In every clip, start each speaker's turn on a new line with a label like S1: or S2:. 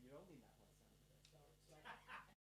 S1: You're only not what sound of it.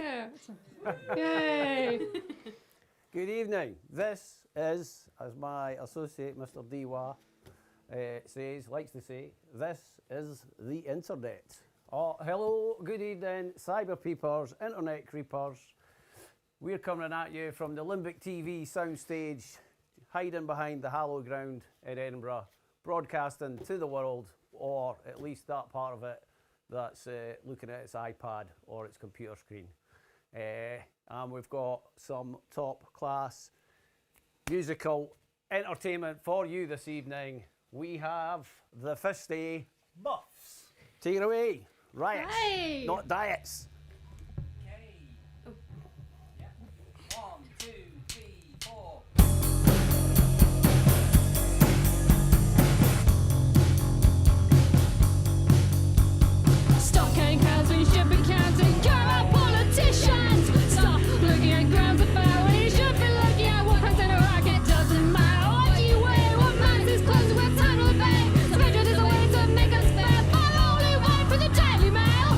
S2: Yeah. Yay.
S1: Good evening. This is, as my associate, Mr. Diwa, likes to say, this is the internet. Oh, hello, good evening, cyber peepers, internet creepers. We're coming at you from the LimbicTV soundstage, hiding behind the hallowed ground in Edinburgh, broadcasting to the world, or at least that part of it that's looking at its iPad or its computer screen. And we've got some top class musical entertainment for you this evening. We have the Fisty Muffs. Take it away. Riots,
S2: Hey.
S1: not diets.
S3: Okay. Oh. Yeah. 1, 2, 3, 4.
S2: Stop counting cows when you should be counting. Corrupt politicians. Stop looking at grams of fat when you should be looking at what comes in a racket. Doesn't matter what you wear, what matters is clothes with time to pay. Spread is a way to make us fair, but only one for the Daily Mail.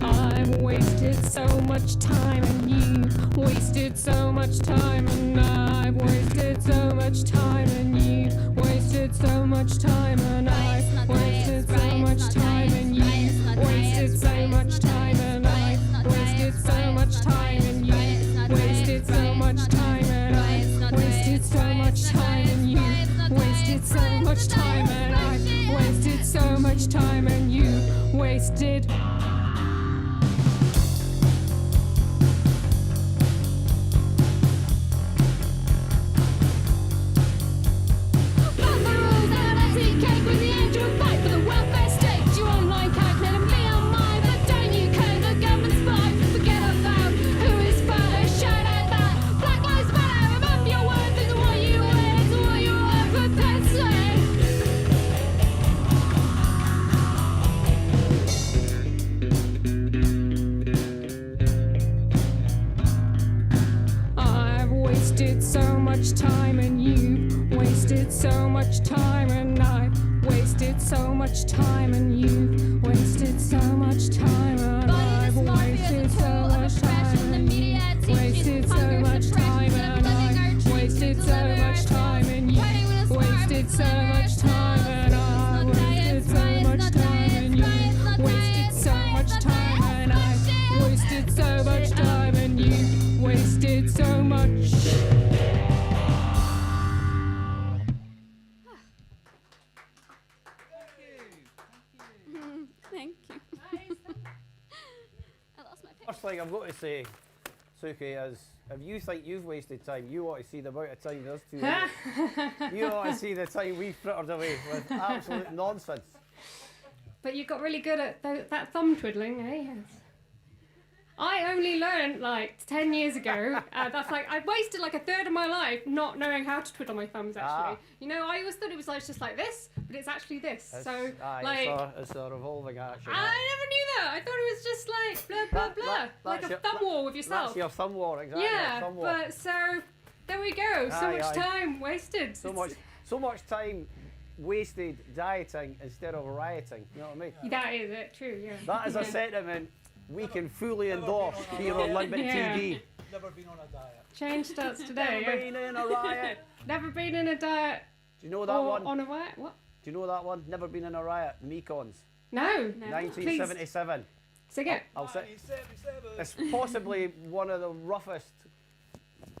S2: I've wasted so much time and you've wasted so much time and I've wasted so much time and you've wasted so much time and I've wasted so much time and you've wasted so much time and I've wasted so much time and you've wasted so much time and I've wasted so much time and you've wasted so much time and I've wasted so much time and you wasted. So much time and you've wasted so much time and I've wasted so much time and you've wasted so much time and I've wasted so much time and you've wasted so much time and I've wasted so much time and you've wasted so much time and I've wasted so much time and you've wasted so much time and I've wasted so much time and you've wasted so much.
S4: Thank you. I lost my
S1: First thing I've got to say, Suki, is if you think you've wasted time, you ought to see the amount of time there's two of us. You ought to see the time we frittered away with absolute nonsense.
S2: But you got really good at that thumb twiddling, eh? Yes. I only learned like 10 years ago. That's like I wasted like a third of my life not knowing how to twiddle my thumbs. Actually, you know, I always thought it was like just like this, but it's actually this. So like
S1: it's a revolving action.
S2: I never knew that. I thought it was just like blah blah blah, like a thumb war with yourself.
S1: That's your thumb war, exactly.
S2: Yeah,
S1: thumb war.
S2: but so there we go. So much time wasted.
S1: So much time wasted dieting instead of rioting. You know what I mean?
S2: That is it. True. Yeah.
S1: That is a sentiment we can fully endorse here on LimbicTV.
S5: Never been on a diet.
S2: Change starts today.
S1: Never been in a riot.
S2: Never been in a diet.
S1: Do you know that one?
S2: On a riot? What?
S1: Do you know that one? Never been in a riot. Mekons.
S2: No.
S1: 1977.
S2: Sing it.
S1: I'll say.
S5: 1977.
S1: It's possibly one of the roughest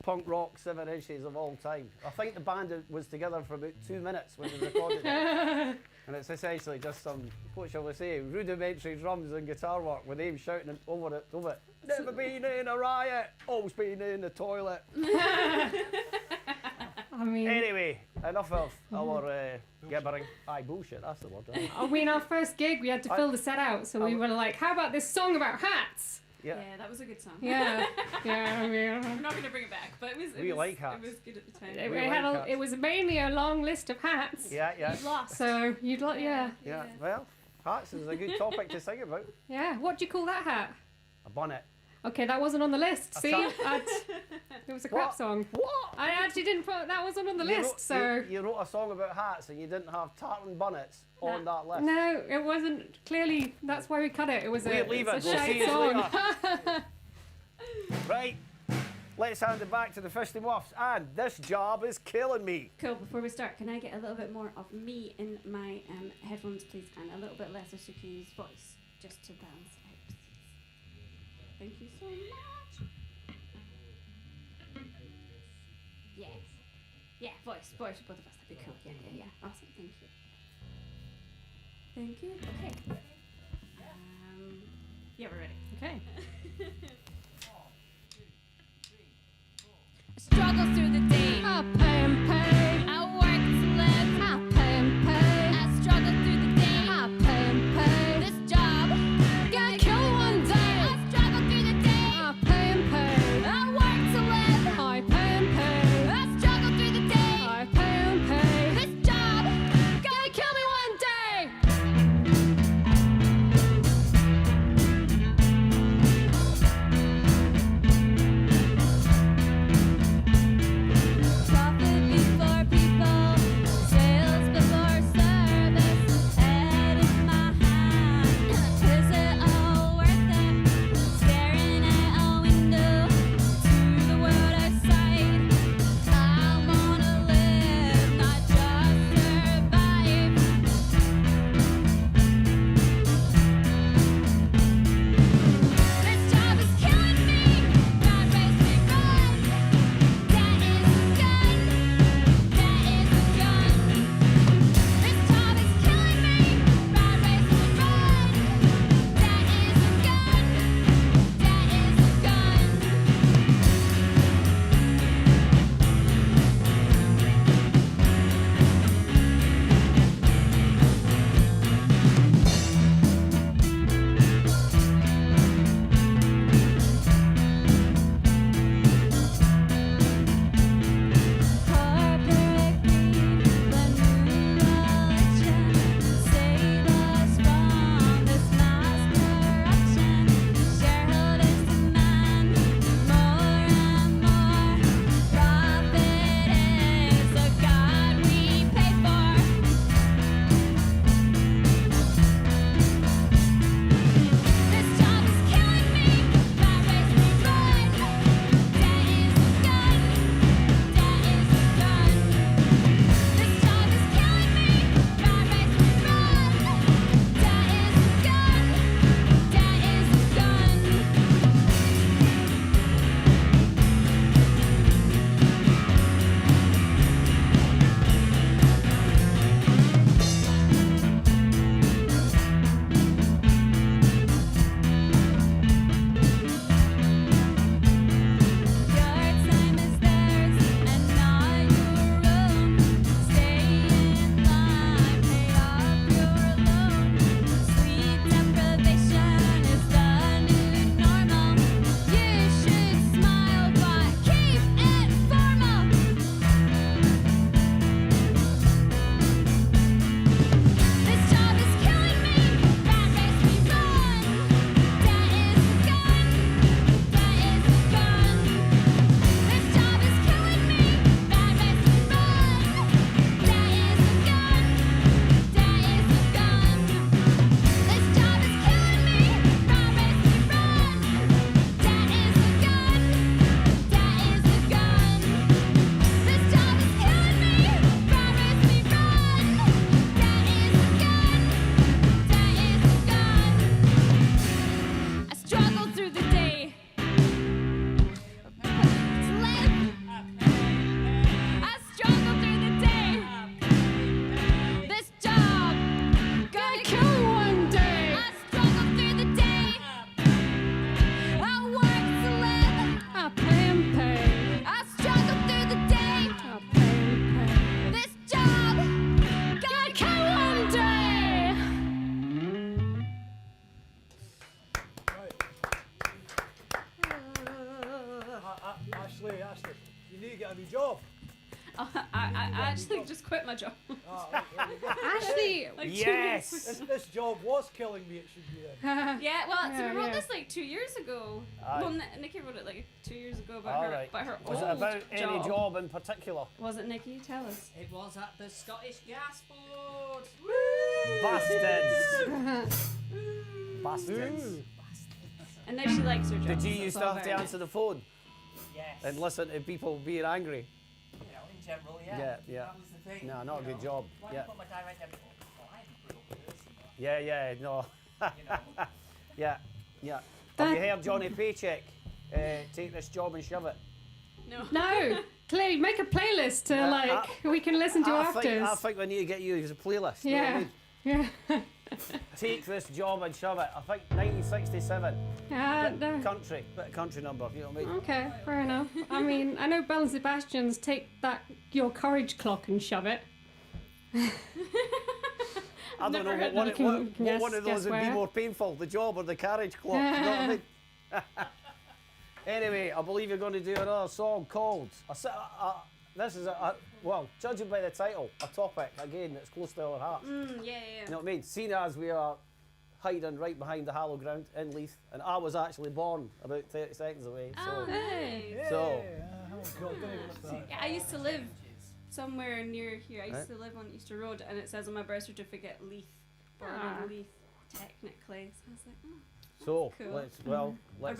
S1: punk rock 7 inches of all time. I think the band was together for about 2 minutes when they recorded it. And it's essentially just some, what shall we say, rudimentary drums and guitar work with him shouting over it. Never been in a riot, always been in the toilet.
S2: I mean,
S1: Anyway, enough of our gibbering. Aye, bullshit, that's the word. Right?
S2: I mean, our first gig, we had to fill the set out, so we were like, how about this song about hats?
S1: Yeah.
S4: Yeah, that was a good song.
S2: Yeah, yeah, I mean,
S4: I'm not going to bring it back, but
S1: We like hats.
S4: It was good at the time.
S2: it was mainly a long list of hats.
S1: Yeah, yeah.
S4: You've lost.
S2: So you'd like, yeah.
S1: Well, hats is a good topic to sing about.
S2: Yeah, what do you call that hat?
S1: A bonnet.
S2: Okay, that wasn't on the list. See,
S1: can't-
S2: it was a crap
S1: What?
S2: song.
S1: What?
S2: I actually didn't put that wasn't on the
S1: You
S2: list.
S1: wrote-
S2: So
S1: you wrote a song about hats and you didn't have tartan bonnets on that list.
S2: no, it wasn't. Clearly, that's why we cut it. It was
S1: We'll leave it.
S2: it's a
S1: We'll see
S2: shite
S1: you
S2: song.
S1: later. Right. Let's hand it back to the Fistymuffs. And this job is killing me.
S6: Cool, before we start, can I get a little bit more of me in my headphones, please, and a little bit less of Suki's voice, just to balance it out, please. Thank you so much. Yes. Yeah, voice for both of us, that'd be cool. Yeah. Awesome, thank you. Thank you. Okay. Yeah, we're ready.
S2: Okay.
S6: Struggle through the day.
S2: I pay and pay.
S6: I work to live.
S2: I pay and pay.
S6: I struggle through the day.
S2: I pay and pay.
S6: This job
S2: Gonna kill me one day.
S6: I struggle through the day.
S2: I pay and pay.
S6: I work to live.
S2: I pay and pay.
S6: I struggle through the day.
S2: I pay and pay.
S6: This job
S2: Gonna kill me one day.
S6: profit
S4: actually just quit my job.
S5: Ah, right, there you go.
S2: Actually,
S4: Like 2
S2: yes.
S4: weeks.
S5: This job was killing me, it should be then.
S4: Yeah, well, so
S2: Yeah,
S4: we wrote
S2: yeah.
S4: this like 2 years ago.
S1: Aye.
S4: Well, Nikki wrote it like 2 years ago about
S1: All
S4: her,
S1: right.
S4: about her
S1: Was
S4: old
S1: it about any job in particular?
S6: Was it Nikki? Tell us.
S3: It was at the Scottish Gas Board.
S1: Bastards! Bastards.
S6: And now she likes her job.
S1: Did you
S6: so
S1: used
S6: it's
S1: to
S6: all
S1: have to
S6: very
S1: answer the phone
S3: Yes.
S1: and listen to people being angry?
S3: You know, in general, yeah.
S1: Yeah, yeah.
S3: That was the thing.
S1: No, not a
S3: you
S1: good
S3: know.
S1: job.
S3: Why
S1: Yeah.
S3: put my direct debit on? Well, I haven't put up with this,
S1: Yeah, no.
S3: you know.
S1: Yeah. Have
S2: That-
S1: you heard Johnny Paycheck? Take this job and shove it.
S4: No.
S2: No, clearly make a playlist to we can listen to
S1: I
S2: afters.
S1: think we need to get you as a playlist. You know what I
S2: Yeah,
S1: mean?
S2: yeah.
S1: Take this job and shove it. I think 1967.
S2: No.
S1: Country, bit of country number. You know what I mean?
S2: Okay, fair enough. I mean, I know Belle and Sebastian's take that your courage clock and shove it.
S1: I don't
S4: never
S1: know
S4: heard
S1: what
S2: that.
S1: one,
S2: Guess-
S1: one of
S2: guess
S1: those would be
S2: where.
S1: more painful, the job or the carriage clock. You know what I mean? Anyway, I believe you're going to do another song called. This is well, judging by the title, a topic again that's close to our hearts.
S6: Yeah.
S1: You know what I mean? Seeing as we are hiding right behind the Hallow Ground in Leith, and I was actually born about 30 seconds away. So,
S4: Oh, nice.
S1: So-
S5: Oh, God, don't even look at
S6: Yeah,
S5: that.
S6: I used to live somewhere near here. I used
S1: Right.
S6: to live on Easter Road, and it says on my birth certificate Leith, born
S2: Ah.
S6: in Leith, technically. So I was like,
S1: so
S6: Cool.
S1: let's hear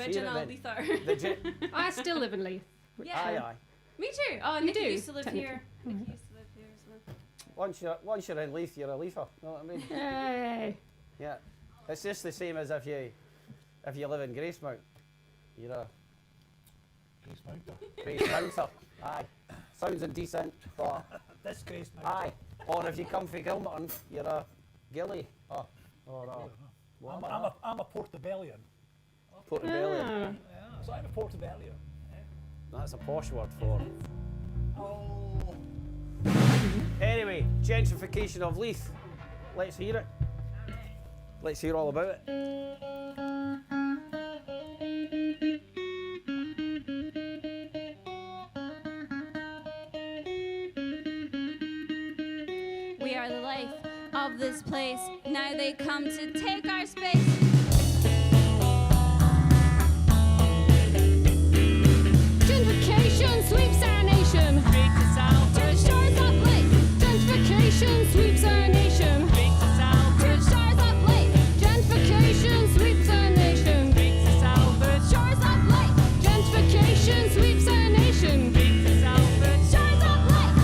S6: original
S1: it then.
S6: Leither.
S1: The gen-
S2: I still live in Leith.
S6: Yeah.
S1: aye.
S6: Me too. Oh,
S2: You
S6: Nikki
S2: do,
S6: used to live
S2: technically.
S6: here. Nikki used to live here as well.
S1: Once you're in Leith, you're a Leither. You know what I mean?
S2: Hey.
S1: Yeah. It's just the same as if you live in Gracemount. You're a
S5: Grace Mounter.
S1: Gracemounter. Aye. Sounds indecent, but
S5: Disgrace Mounter.
S1: aye. Or if you come from Gilmerton, you're a Gilly. Or
S5: I'm a Portobellian.
S1: Portobello.
S2: Ah.
S5: So I'm a Portobellian.
S1: That's a posh word for.
S3: Oh.
S1: Anyway, gentrification of Leith. Let's hear it. Let's hear all about it.
S6: We are the life of this place. Now they come to take our space.
S2: Gentrification sweeps our nation. To the shores of Lake. Gentrification sweeps our nation. To the shores of Lake. Gentrification sweeps our nation. To the shores of Lake. Gentrification sweeps our nation. To the shores of Lake.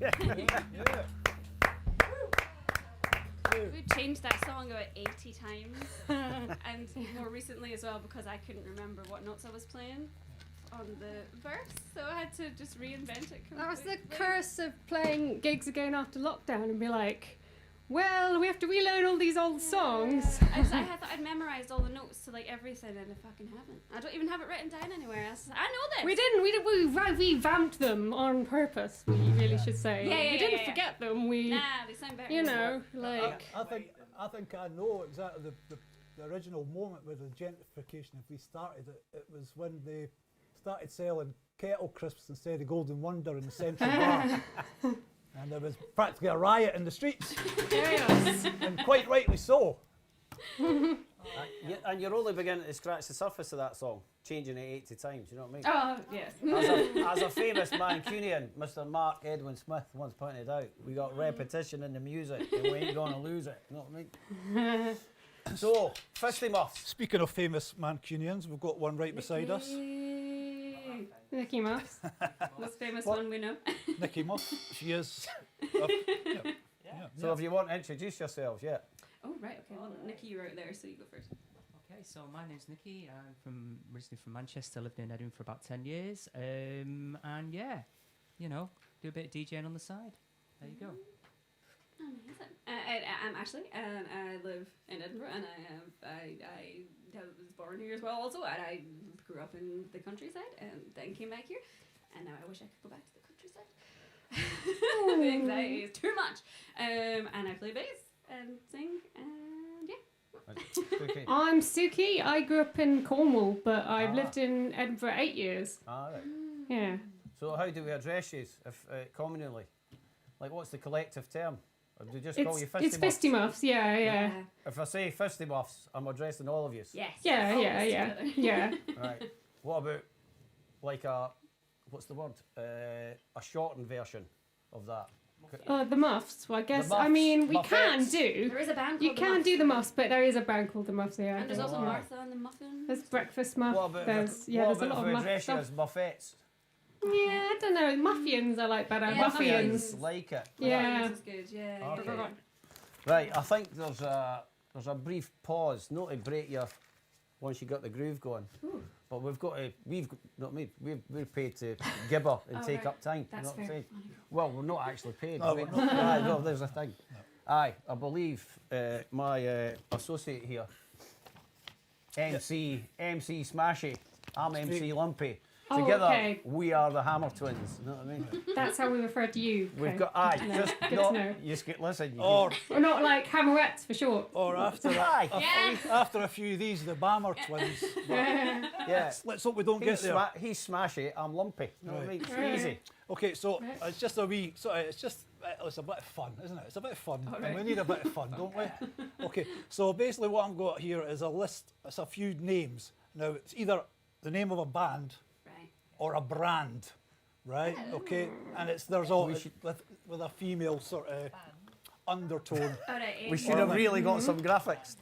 S5: Yeah.
S6: We've changed that song about 80 times. And more recently as well because I couldn't remember what notes I was playing on the verse. So I had to just reinvent it completely.
S2: That was the curse of playing gigs again after lockdown and be like, well, we have to relearn all these old songs.
S6: I thought I'd memorised all the notes to like everything and I fucking haven't. I don't even have it written down anywhere. I know this.
S2: We didn't. We revamped them on purpose. We really should say.
S6: Yeah,
S2: we didn't forget them. We,
S6: Nah, they sound better.
S2: you
S6: than
S2: know, like.
S5: I think I know exactly the original moment with the gentrification. If we started it, it was when they started selling kettle crisps instead of Golden Wonder in the central bar. And there was practically a riot in the streets,
S2: Yes.
S5: and quite rightly so.
S1: And you're only beginning to scratch the surface of that song, changing it 80 times, you know what I mean?
S6: Oh, yes.
S1: As a famous Mancunian, Mr. Mark Edwin Smith once pointed out, we got repetition in the music and we ain't gonna lose it, you know what I mean? So, Fistymuffs.
S5: Speaking of famous Mancunians, we've got one right beside us.
S2: Nicky Muffs.
S6: Most famous one we know.
S5: Nicky Muff. She is.
S1: So if you want to introduce yourselves, yeah.
S6: Oh, right, okay. Well, Nikki, you're out there, so you go first.
S3: Okay, so my name's Nicky. I'm originally from Manchester. Lived in Edinburgh for about 10 years. And yeah, you know, do a bit of DJing on the side. There you go.
S6: Amazing. I'm Ashley, and I live in Edinburgh, and I was born here as well also, and I grew up in the countryside, and then came back here, and now I wish I could go back to the countryside. The anxiety is too much. And I play bass and sing, and yeah.
S1: Okay.
S2: I'm Suki. I grew up in Cornwall, but I've
S1: Ah.
S2: lived in Edinburgh 8 years.
S1: All right.
S2: Yeah.
S1: So how do we address you if communally? Like, what's the collective term? Or do we just call you
S2: It's
S1: Fistymuffs?
S2: Fistymuffs. Yeah, yeah.
S1: If I say Fistymuffs, I'm addressing all of you.
S6: Yes.
S2: Yeah,
S6: all
S2: yeah,
S6: this
S2: yeah,
S6: together.
S2: yeah.
S1: Right. What about like what's the word? A shortened version of that.
S2: The Muffs. Well, I guess. I
S1: Muffs,
S2: mean, we can
S1: Muffettes.
S2: do.
S6: There is a band called
S2: You
S6: the
S2: can
S6: Muffs.
S2: do the Muffs, but there is a band called the Muffs. Yeah.
S6: And there's also
S1: Alright.
S6: Martha and the Muffins.
S2: There's Breakfast Muff.
S1: What about
S2: There's
S1: what
S2: there's a
S1: about
S2: lot
S1: if
S2: of
S1: we
S2: Muff
S1: address you
S2: stuff.
S1: as Muffettes?
S2: Yeah, I don't know. Muffians I like better.
S6: Yeah,
S2: Muffians.
S1: Like it.
S2: Yeah.
S6: This is good, yeah.
S1: Okay.
S6: yeah.
S1: Right. I think there's a brief pause, not to break your once you got the groove going. But we've got to, not me, we're paid to gibber and
S6: Oh,
S1: take
S6: right.
S1: up time.
S6: That's
S1: you know what I'm
S6: fair.
S1: saying? Well, we're not actually paid.
S5: No,
S1: we?
S5: we're not.
S1: Aye, no, there's a thing. Aye, I believe my associate here, MC Smashy, I'm MC Lumpy.
S2: Oh,
S1: Together,
S2: okay.
S1: we are the Hammer Twins. You know what I mean?
S2: That's how we refer to you.
S1: We've
S2: Okay.
S1: got, aye,
S2: Good to know.
S1: just
S2: Good to
S1: not,
S2: know.
S1: you just get, listen. You
S5: Or
S2: We're not like Hammerettes for short.
S5: after
S1: Aye.
S5: after a few of these, the Bammer twins. But
S1: yeah.
S5: let's hope we don't get there.
S1: He's Smashy, I'm Lumpy. You know what I mean? It's
S2: Right.
S1: easy.
S5: Okay, so
S2: Right.
S5: it's just a wee. So it's a bit of fun, isn't it? It's a bit of fun,
S6: All
S5: and
S6: right.
S5: we need a bit of fun, don't we? Okay, so basically what I've got here is a list. It's a few names. Now it's either the name of a band
S6: Right.
S5: or a brand, right? Okay, and there's all
S1: We
S5: it's
S1: should-
S5: with a female sort of undertone.
S6: All right.
S1: We should have
S5: Or-
S1: really got some graphics.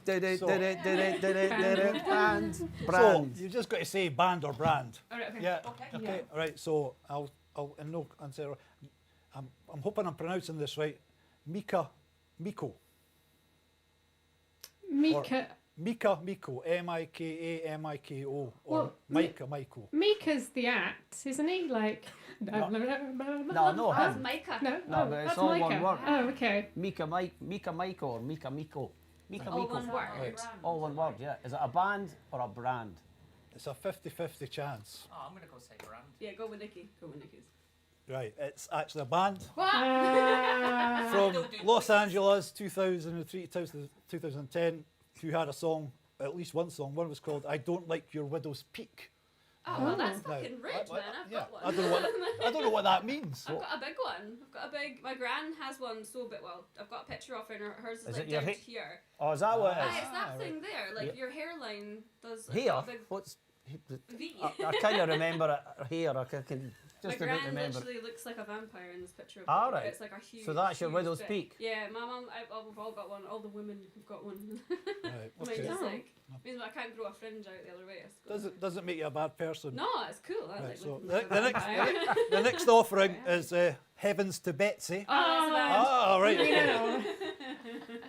S1: And
S5: So
S1: brand.
S5: you just got to say band or brand.
S6: All right, okay.
S5: Yeah.
S3: Okay.
S5: Okay. All right. So I'll in no answer. I'm hoping I'm pronouncing this right. Miko.
S2: Mika.
S5: Miko, M-I-K-A-M-I-K-O, or
S2: Well,
S5: Miko.
S2: Mika's the act, isn't he? Like.
S1: No, no,
S6: That's
S1: him.
S6: Micah.
S2: No,
S1: No,
S2: oh,
S1: but it's
S2: that's
S1: all one
S2: Micah.
S1: word.
S2: Oh, okay.
S1: Mika Miko or Mika Miko. Mika
S6: All
S1: Miko.
S6: one word.
S1: Right. All one word, yeah. Is it a band or a brand?
S5: It's a 50-50 chance.
S3: Oh, I'm going to go say brand.
S6: Yeah, go with Nikki. Go with Nikki's.
S5: Right. It's actually a band
S2: Ah.
S5: from Los Angeles, 2003 to 2010, who had a song, at least one song. One was called "I Don't Like Your Widow's Peak."
S6: Oh, well, that's
S5: Now,
S6: fucking rich, man. I've
S5: yeah,
S6: got one.
S5: I don't know what that means.
S6: I've got a big one. I've got a big. My gran has one so big. Well, I've got a picture of her, and hers is
S1: Is
S6: like
S1: it your
S6: down
S1: hip?
S6: to here.
S1: Oh, is that what it
S6: Ah,
S1: is?
S6: it's that
S5: right.
S6: thing there. Like
S1: Yeah.
S6: your hairline does. Like,
S1: Here?
S6: got a big,
S1: What's
S6: V.
S1: I kind of remember it here. I can
S6: My
S1: just about
S6: gran
S1: remember.
S6: literally looks like a vampire in this picture. Of
S1: All
S6: her.
S1: right.
S6: It's like a huge.
S1: So that's your
S6: huge
S1: widow's
S6: bit.
S1: peak?
S6: Yeah, my mum. We've all got one. All the women have got one.
S5: Right,
S6: Mine
S5: okay.
S6: just like means I can't grow a fringe out the other way. I suppose.
S5: Doesn't make you a bad person.
S6: No, it's cool. I
S5: Right,
S6: like
S5: so
S6: looking
S5: the,
S6: like a
S5: the next
S6: vampire.
S5: the next offering is Heavens to Betsy.
S6: Oh, that's
S5: Ah, right.
S2: You
S5: Okay.
S2: know.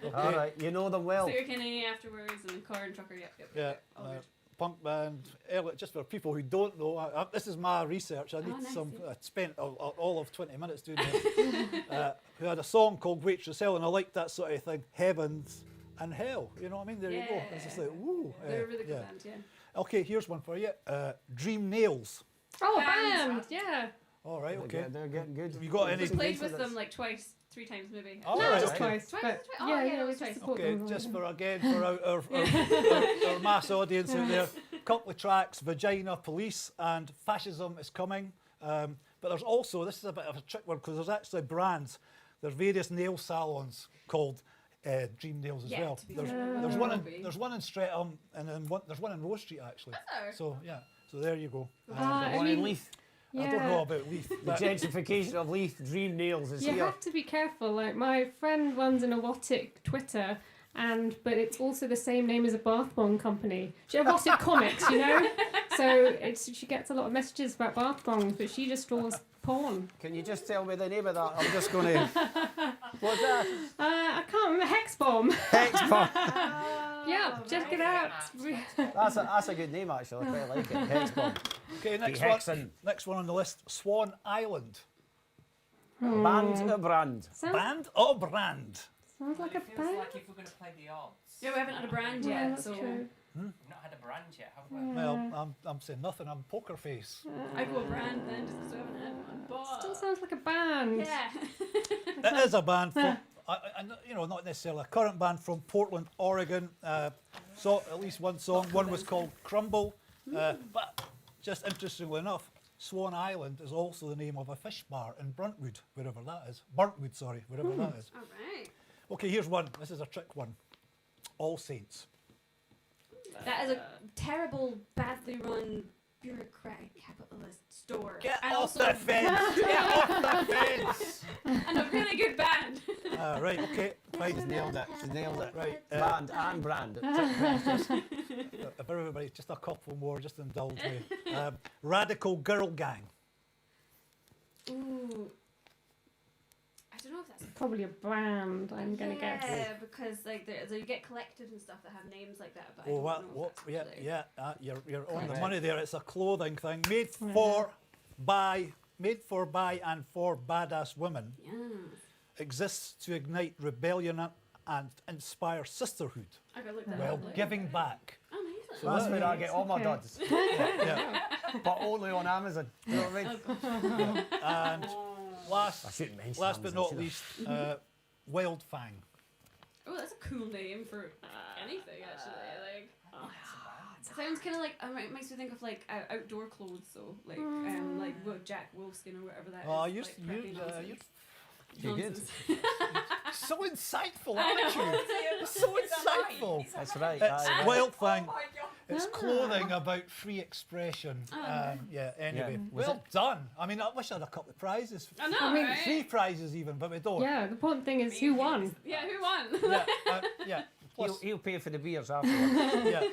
S5: Okay.
S1: All right, you know them well.
S6: So you're Kinney afterwards and car and trucker. Yep.
S5: Yeah.
S6: All good.
S5: Punk band. Just for people who don't know, this is my research. I need
S6: nice,
S5: some.
S6: yeah.
S5: I spent all of 20 minutes doing this. Who had a song called Waitress Hell, and I liked that sort of thing. Heavens and hell. You know what I mean? There you go. It's just like, woo.
S6: They're a really good
S5: yeah.
S6: band. Yeah.
S5: Okay, here's one for you. Dream Nails.
S2: Oh,
S6: Band.
S2: band. Yeah.
S5: All right. Okay.
S1: They're getting good.
S5: Have you got any?
S6: Just played with them like twice, 3 times maybe.
S5: All
S2: No,
S5: right,
S2: just
S5: okay.
S2: twice.
S6: Twice,
S2: but
S6: twice? Oh,
S2: yeah,
S6: yeah,
S2: yeah,
S6: it
S2: we
S6: was
S2: just
S6: twice.
S2: support
S5: Okay,
S2: them.
S5: just for our mass audience out there, couple of tracks, Vagina Police and Fascism is Coming. But there's also, this is a bit of a trick one because there's actually brands. There's various nail salons called Dream Nails as
S6: Yeah,
S5: well.
S6: to be
S5: There's,
S6: fair,
S5: there's
S6: there
S5: one
S6: will
S5: in
S6: be.
S5: there's one in Streatham and then there's one in Rose Street actually.
S6: there?
S5: So yeah, so there you go.
S2: I
S1: One in
S2: mean,
S1: Leith.
S5: I don't know about Leith.
S1: The
S5: but-
S1: gentrification of Leith Dream Nails is
S2: you
S1: here.
S2: have to be careful. Like my friend runs an erotic Twitter, but it's also the same name as a bath bomb company. She erotic comics, you know. So she gets a lot of messages about bath bombs, but she just draws porn.
S1: Can you just tell me the name of that? I'm just going to. What's that?
S2: I can't remember. Hex bomb.
S1: Hex Bomb.
S2: Yeah, check it out.
S1: That's a good name actually. I quite like it. Hex Bomb.
S5: Okay,
S1: The
S5: next one.
S1: Hexen.
S5: Next one on the list, Swan Island.
S1: Band or brand?
S2: Sounds,
S5: Band or brand?
S2: sounds like a
S3: Feels
S2: band.
S3: like if we're going to play the odds.
S6: Yeah, we haven't had a brand
S2: Yeah,
S6: yet,
S2: that's
S6: so
S2: true.
S3: We've not had a brand yet, have we?
S5: Well, I'm saying nothing. I'm poker face.
S6: I go brand then just because we haven't had one. But
S2: Still sounds like a band.
S6: yeah.
S5: It is a band from, not necessarily a current band from Portland, Oregon. So at least one song. One was called Crumble. But just interestingly enough, Swan Island is also the name of a fish bar in Bruntwood, wherever that is. Burntwood, sorry, wherever that is.
S6: All right.
S5: Okay, here's one. This is a trick one. All Saints.
S6: That is a terrible, badly run, bureaucratic capitalist store.
S5: Get
S6: and
S5: off
S6: also,
S5: the fence! Get off the fence!
S6: and a really good band.
S5: Right, okay. Right.
S1: She's nailed it. She's nailed it.
S5: Right.
S1: Band and brand.
S5: If everybody, just a couple more, just indulge me. Radical Girl Gang.
S6: Ooh. I don't know if that's
S2: Probably a brand, I'm gonna guess.
S6: Yeah, because like so you get collected and stuff that have names like that. But I
S5: Oh,
S6: don't
S5: what?
S6: know if
S5: What?
S6: that's
S5: Yeah,
S6: actually-
S5: yeah. You're on the
S1: Correct.
S5: money there. It's a clothing thing made made for, by, and for badass women.
S6: Yeah.
S5: Exists to ignite rebellion and inspire sisterhood
S6: I gotta look that
S5: while
S6: up. Later.
S5: giving back.
S6: Amazing.
S5: So
S1: That's
S5: that-
S1: where I get all my
S2: Okay.
S1: duds.
S5: Yeah.
S1: But only on Amazon. You know what I mean?
S5: And
S1: I
S5: last
S1: shouldn't mention
S5: but
S1: Amazon,
S5: not
S1: should I?
S5: least, Wild Fang.
S6: Oh, that's a cool name for anything, actually. Like, sounds kind of like it makes me think of like outdoor clothes, though, like Jack Wolfskin or whatever that is.
S5: Oh, you're
S1: You're good.
S6: nonsense.
S5: so insightful,
S6: I
S5: aren't
S6: know.
S5: you? So insightful.
S1: That's right.
S5: It's
S1: aye.
S5: Wild Fang.
S3: Oh my god!
S5: It's clothing about free expression. Yeah, anyway.
S1: Yeah. Was
S5: Well done. I mean, I wish I had a couple of prizes.
S6: I know,
S2: I mean,
S6: right?
S5: 3 prizes even, but we don't.
S2: Yeah, the important thing is who won.
S6: Yeah, who won?
S5: Yeah. Plus,
S1: He'll pay for the beers afterwards.
S5: yeah.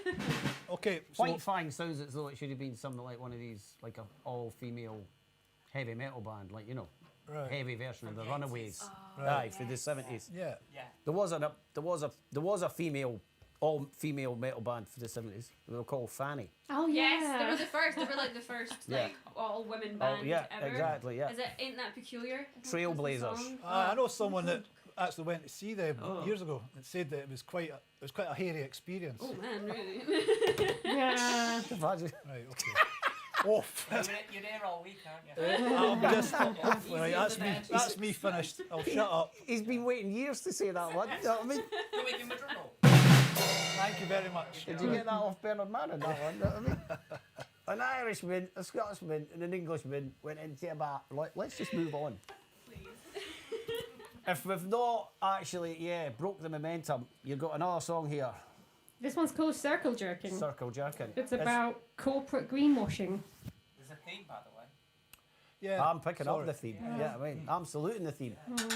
S5: Okay, so
S1: White Fang sounds as though it should have been something like one of these, like a all-female heavy metal band, like, you know,
S5: right.
S1: heavy version of the Runaways.
S5: Right.
S1: Aye, for the 70s.
S5: Yeah.
S3: Yeah.
S1: There was a female, all-female metal band for the 70s. They were called Fanny.
S2: Oh yeah.
S6: Yes, they were the first. They were like the first,
S1: Yeah.
S6: like all women
S1: Oh
S6: band
S1: yeah,
S6: ever.
S1: exactly. Yeah.
S6: Is it Ain't That Peculiar? I think was the
S1: Trailblazers.
S6: song.
S5: I know someone that actually went to see them
S1: Oh.
S5: years ago and said that it was quite a hairy experience.
S6: Oh man, really?
S2: Yeah.
S1: Imagine.
S5: Right. Okay. Oh,
S3: You're there all week, aren't you?
S5: I'm just. Right,
S6: Easy
S5: that's
S6: as the
S5: me.
S6: best.
S5: That's me finished. I'll shut up.
S1: He's been waiting years to say that one. You know what I mean?
S3: You're making my journal.
S5: Thank you very much.
S1: Did you get that off Bernard Manning, that one? You know what I mean? An Irishman, a Scotsman, and an Englishman went into a bar. Let's just move on.
S6: Please.
S1: If we've not actually, broke the momentum, you've got another song here.
S2: This one's called Circle Jerking.
S1: Circle jerking.
S2: It's about corporate greenwashing.
S3: There's a theme, by the way.
S5: Yeah.
S1: I'm picking up
S5: sorry.
S1: the theme. Yeah, I mean, I'm saluting the theme.
S6: All right,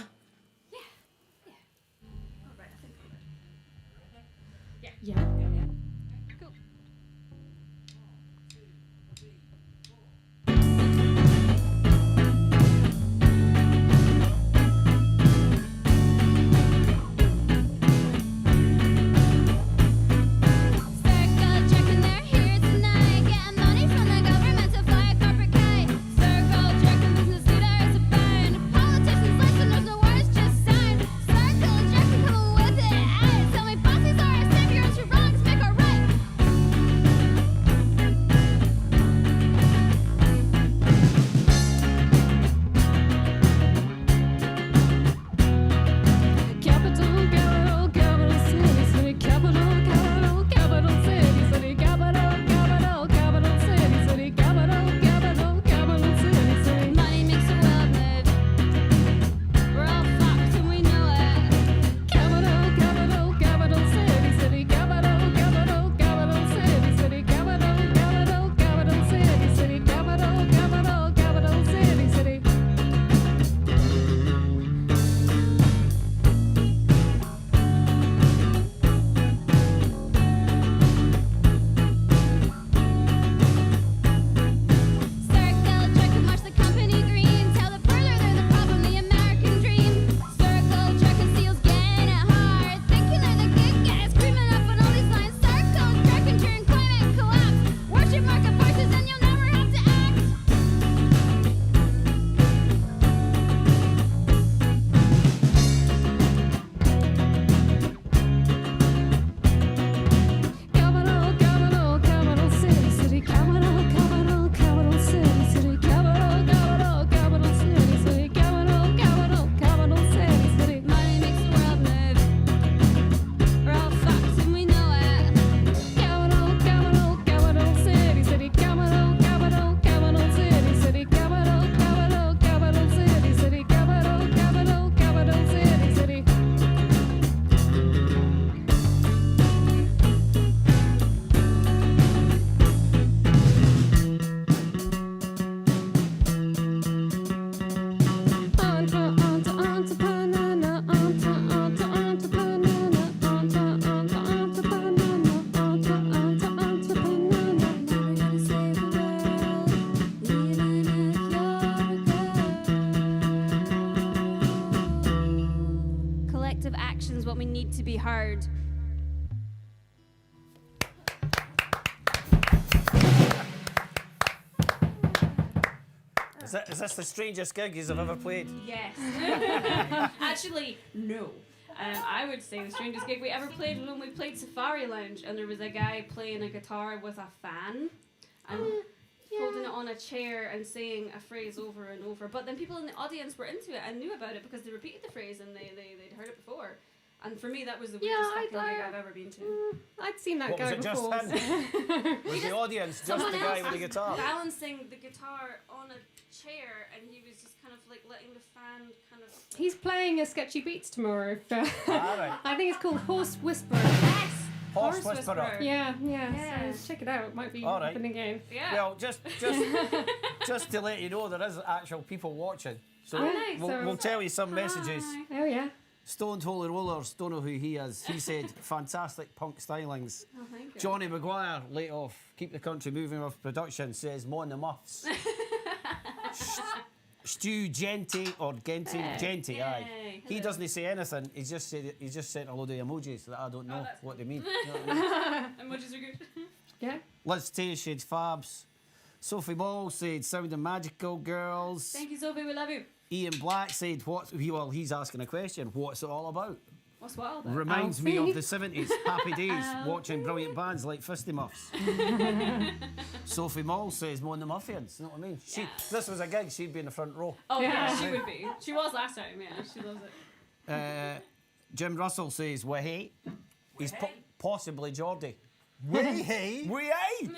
S6: I think we're
S2: Yeah.
S6: cool.
S7: Circle jerking, they're here tonight, getting money from the government to fly a corporate kite. Circle jerking, business leaders are buying. Politicians listen, there's no words, just sign. Circle jerking, come with it. Hey, tell me bosses are our saviors, your wrongs make our right.
S2: Capital, capital, capital city, city, capital, capital, capital city, city, capital, capital, capital city, city, capital, capital, capital city, city.
S7: Money makes the world move. We're all fucked and we know it.
S2: Capital, capital, capital city, city, capital, capital, capital city, city, capital, capital, capital city, city, capital, capital, capital city, city.
S7: Circle jerking, watch the company green. Tell the further they're the problem, the American dream. Circle jerking, seals getting it hard. Thinking they're the good guys, screaming up on all these lines. Circle jerking during climate collapse. Worship market forces and you'll never have to act.
S2: Capital, capital, capital city, city, capital, capital, capital city, city, capital, capital, capital city, city, capital, capital, capital city, city.
S7: Money makes the world move. We're all fucked and we know it.
S2: Capital, capital, capital city, city, capital, capital, capital city, city, capital, capital, capital city, city, capital, capital, capital city, city. Onto banana, onto banana, onto banana, onto banana.
S7: Never gonna save the world, leaving it your girl. Collective action's what we need to be heard.
S1: Is this the strangest gig you've ever played?
S6: Yes. Actually, no. I would say the strangest gig we ever played was when we played Safari Lounge and there was a guy playing a guitar with a fan and holding it on a chair and saying a phrase over and over. But then people in the audience were into it and knew about it because they repeated the phrase and they'd heard it before. And for me, that was the weirdest fucking gig I've ever been to.
S2: I'd seen that
S1: What,
S2: guy
S1: was it just
S2: before.
S1: him? Was the audience just
S6: Someone
S1: the guy
S6: else
S1: with the
S6: was
S1: guitar?
S6: balancing the guitar on a chair and he was just kind of like letting the fan kind of...
S2: He's playing a Sketchy Beats tomorrow.
S1: Alright.
S2: I think it's called Horse Whisperer.
S6: Yes!
S1: Horse Whisperer.
S2: Yeah,
S6: Yeah.
S2: so check it out. It might be
S1: All right.
S2: happening again.
S6: Yeah.
S1: Well, just to let you know, there is actual people watching. So
S6: Oh, nice.
S1: we'll tell you some messages.
S6: Hi.
S2: Oh yeah.
S1: Stoned Holy Rollers, don't know who he is. He said, fantastic punk stylings.
S6: Oh, thank you.
S1: Johnny Maguire, late off, keep the country moving with production, says, Mon the Muffs. Stu Genty, or Genty, Genty, aye.
S6: Yay.
S1: He
S6: Hello.
S1: doesn't say anything, he's just sent a load of emojis that I don't know
S6: that's
S1: what they mean. You know what I mean?
S6: Emojis are good.
S2: Yeah.
S1: Liz Tay said Fabs. Sophie Ball said Sounding Magical Girls.
S6: Thank you, Sophie. We love you.
S1: Ian Black said, he's asking a question, what's it all about?
S6: What's what all about?
S1: Reminds me of
S2: Alfie.
S1: the 70s, happy days, watching brilliant bands like Fistymuffs. Sophie Mull says, Mon the Muffians, you know what I mean? This was a gig, she'd be in the front row.
S6: Oh, yeah,
S2: Yeah.
S6: she would be. She was last time, yeah. She loves it.
S1: Jim Russell says, Wahey. He's possibly Geordie.
S5: Hey,
S1: Wahey!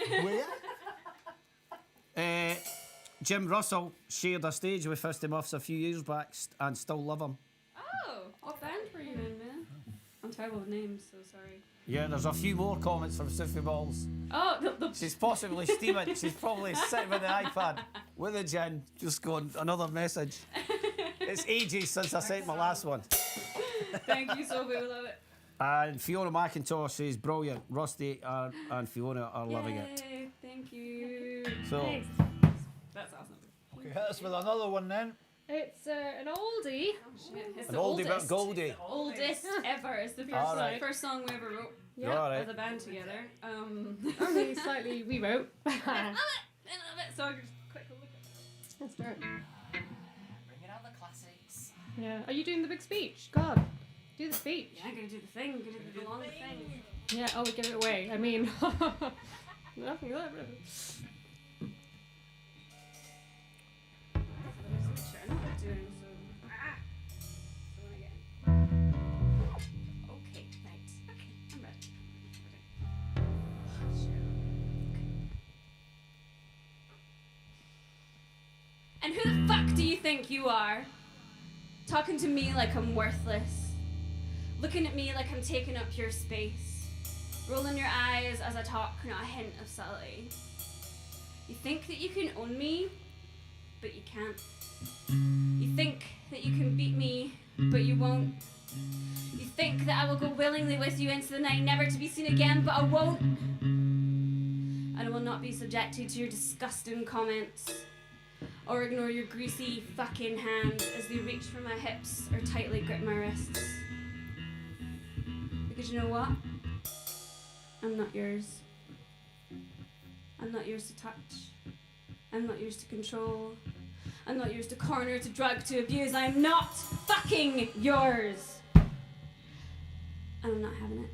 S1: Jim Russell shared a stage with Fistymuffs a few years back and still love him.
S6: Oh, what band were you in, man? I'm terrible with names, so sorry.
S1: Yeah, there's a few more comments from Sophie Balls.
S6: Oh, the
S1: She's possibly steaming. She's probably sitting with the iPad with a gin, just going, another message. It's ages since I sent my last one.
S6: thank you, Sophie. We love it.
S1: And Fiona McIntosh says, brilliant. Rusty and Fiona are loving it.
S6: Yay, thank you.
S1: So,
S6: Thanks. That's awesome.
S5: Okay, hit us with another one then.
S2: It's an oldie.
S6: Oh, shit. It's
S1: an
S6: the
S1: oldie but
S6: oldest.
S1: goldie.
S6: Oldest ever. It's the first,
S1: All right.
S6: first song we ever wrote
S2: Yeah.
S1: All
S6: as
S1: right.
S6: a band together.
S2: Only slightly rewrote.
S6: I love it. So I just quick look at
S2: Let's do it.
S3: Bringing out the classics.
S2: Yeah. Are you doing the big speech? God, do the speech.
S6: Yeah, I'm gonna do the thing. I'm gonna do the long thing.
S2: Yeah. Oh, we give it away. I mean, nothing.
S6: Okay, right. Okay, I'm ready. And who the fuck do you think you are? Talking to me like I'm worthless. Looking at me like I'm taking up your space. Rolling your eyes as I talk, not a hint of subtlety. You think that you can own me, but you can't. You think that you can beat me, but you won't. You think that I will go willingly with you into the night, never to be seen again, but I won't. And I will not be subjected to your disgusting comments, or ignore your greasy fucking hands as they reach for my hips or tightly grip my wrists. Because you know what? I'm not yours. I'm not yours to touch. I'm not yours to control. I'm not yours to corner, to drug, to abuse. I'm not fucking yours. And I'm not having it.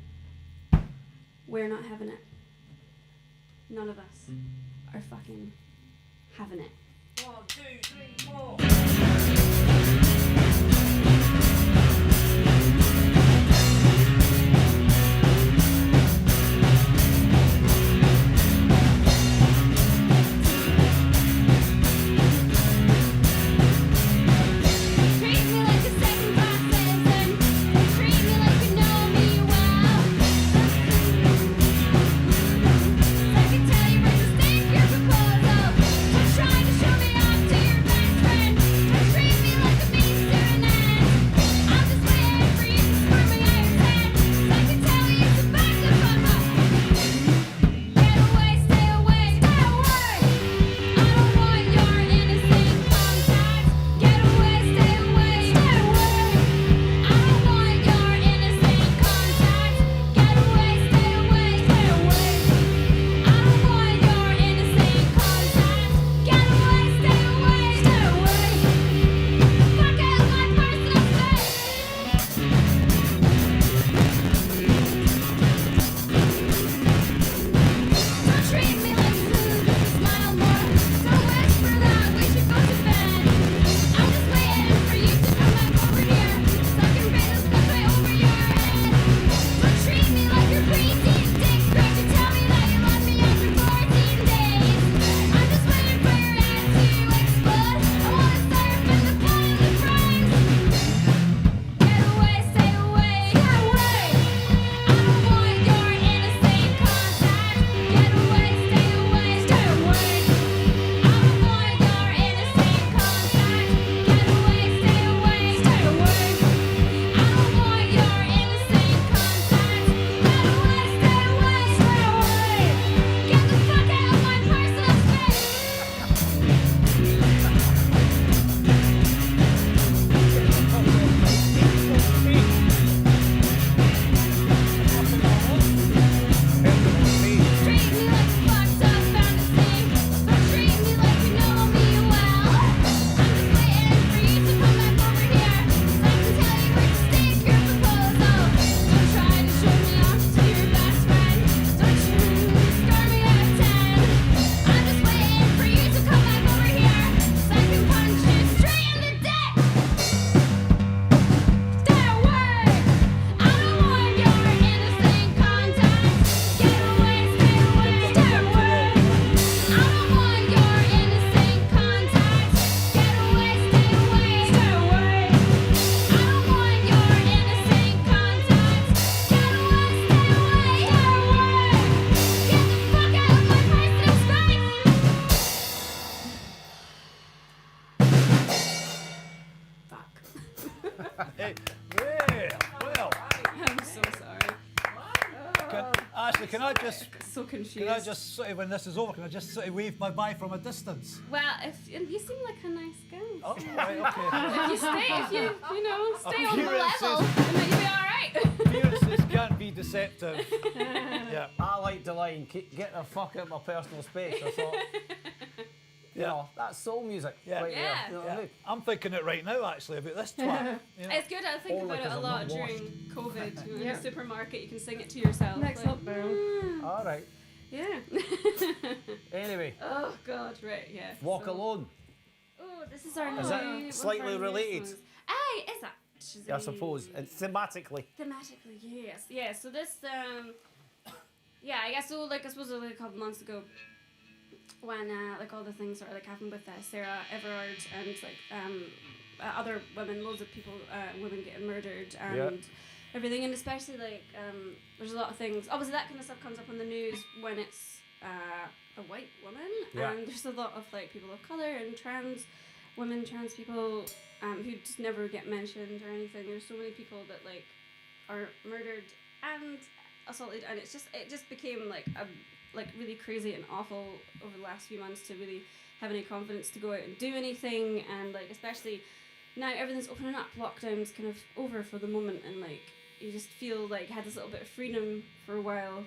S6: We're not having it. None of us are fucking having it.
S3: 1, 2, 3, 4.
S7: Treat me like a second-class citizen. Treat me like you know me well. I can tell you where to stake your proposal. Don't try to show me off to your best friend. Don't
S5: Well,
S6: I'm so sorry.
S5: Ashley, can I just
S6: So confused.
S5: can I just sort of, when this is over, can I just sort of wave my bye from a distance?
S6: Well, if you seem like a nice guy.
S5: Oh, right, okay.
S6: If you stay, if you stay on the
S5: Appearances.
S6: level, then you'll be all right.
S5: Appearances can be deceptive. Yeah.
S1: I like the line, get the fuck out of my personal space. I thought, you know, that's soul music.
S5: Yeah.
S1: Right there,
S6: Yeah.
S1: you know what I
S5: Yeah.
S1: mean?
S5: I'm thinking it right now, actually, about this twat. You know?
S6: It's good. I think
S1: Only
S6: about it
S1: 'cause
S6: a
S1: I'm
S6: lot
S1: not
S6: during
S1: washed.
S6: COVID. You know, in
S2: Yeah.
S6: the supermarket, you can sing it to yourself.
S2: Next
S6: like,
S2: lockdown.
S1: All right.
S6: Yeah.
S1: Anyway,
S6: Oh God, right, yeah.
S1: Walk
S6: so-
S1: Alone.
S6: Oh, this is our
S1: Is that
S6: new- one of
S1: slightly
S6: our newest
S1: related?
S6: ones. Aye, is that?
S1: I suppose. And thematically.
S6: Thematically, yes. Yeah, so this, yeah, I guess so, like, I suppose like a couple months ago, when, like, all the things sort of, like, happened with Sarah Everard and, like, other women, loads of people, women getting murdered and
S1: Yeah.
S6: everything, and especially, like, there's a lot of things, obviously that kind of stuff comes up on the news when it's, a white woman,
S1: Yeah.
S6: and there's a lot of, like, people of colour and trans women, trans people, who just never get mentioned or anything. There's so many people that like are murdered and assaulted, and it just became like really crazy and awful over the last few months to really have any confidence to go out and do anything, and like especially now everything's opening up, lockdown's kind of over for the moment, and like you just feel like you had this little bit of freedom for a while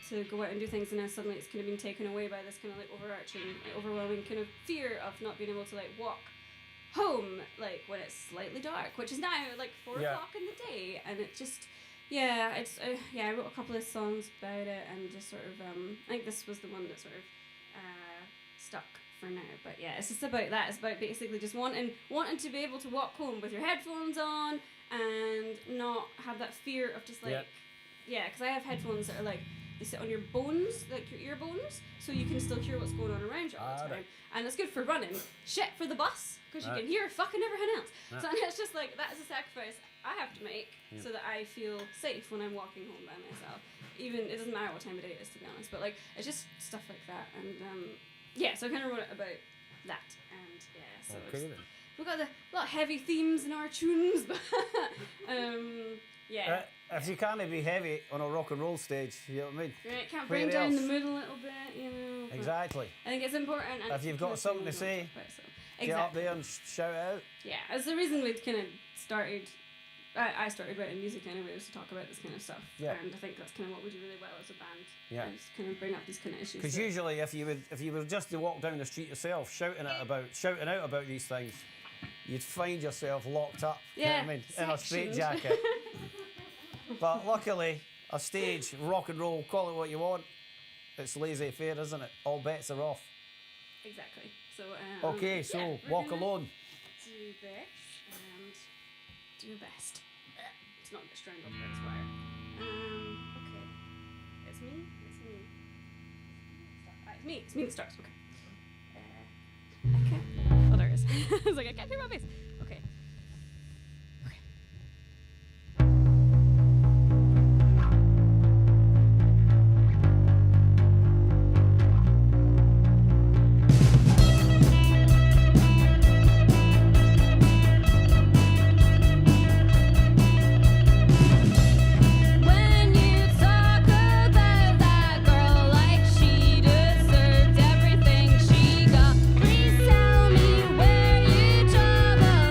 S6: to go out and do things, and now suddenly it's kind of been taken away by this kind of like overarching, like, overwhelming kind of fear of not being able to like walk home like when it's slightly dark, which is now like 4
S1: Yeah.
S6: o'clock in the day, and it just it's I wrote a couple of songs about it, and just sort of I think this was the one that sort of stuck for now. But yeah, it's just about that. It's about basically just wanting to be able to walk home with your headphones on and not have that fear of just like because I have headphones that are like they sit on your bones, like your ear bones, so you can still hear what's going on around you all the time.
S1: Right.
S6: And it's good for running, shit for the bus, because you can hear fucking everything else. So it's just like, that's a sacrifice I have to make so that I feel safe when I'm walking home by myself. Even, it doesn't matter what time of day it is, to be honest, but like, it's just stuff like that. And so I kind of wrote it about that. And yeah, so
S1: Okay, then.
S6: we've got a lot of heavy themes in our tunes, but yeah.
S1: If you can't be heavy on a rock and roll stage, you know what I mean?
S6: Right, can't
S1: Where
S6: bring down
S1: else?
S6: the mood a little bit, you know. but
S1: Exactly.
S6: I think it's important. And
S1: If
S6: it's
S1: you've
S6: kind
S1: got
S6: of
S1: something to
S6: thing we
S1: say,
S6: don't talk about, so.
S1: Get up
S6: Exactly.
S1: there and shout it out.
S6: Yeah, that's the reason we kind of started. I started writing music anyway, was to talk about this kind of stuff.
S1: Yeah.
S6: And I think that's kind of what we do really well as a band.
S1: Yeah.
S6: And just kind of bring up these kind of issues.
S1: Because
S6: that-
S1: usually, if you were just to walk down the street yourself, shouting out about these things, you'd find yourself locked up. You know
S6: Yeah,
S1: what I mean? In a
S6: sectioned.
S1: straitjacket. But luckily, a stage, rock and roll, call it what you want. It's laissez-faire, isn't it? All bets are off.
S6: Exactly. So.
S1: Okay, so
S6: yeah, we're
S1: walk
S6: gonna
S1: alone.
S6: Do this and do your best. It's not get strangled by this wire. Okay. It's me. It's me that starts. Okay. Okay. Oh, there it is. I was like, I can't hear my bass. Okay.
S7: When you talk about that girl like she deserved everything she got, please tell me where you travel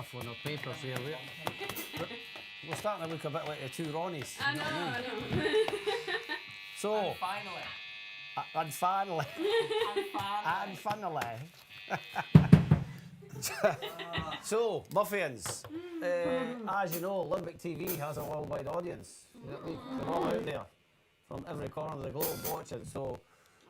S1: shuffling our papers here. We're starting to look a bit like the two Ronnies.
S6: I
S1: you
S6: know,
S1: what I mean?
S6: I know.
S1: So,
S3: Finally.
S1: and finally, and finally. So, Muffians, as you know, LimbicTV has a worldwide audience. You know what I mean? They're all out there from every corner of the globe watching. So,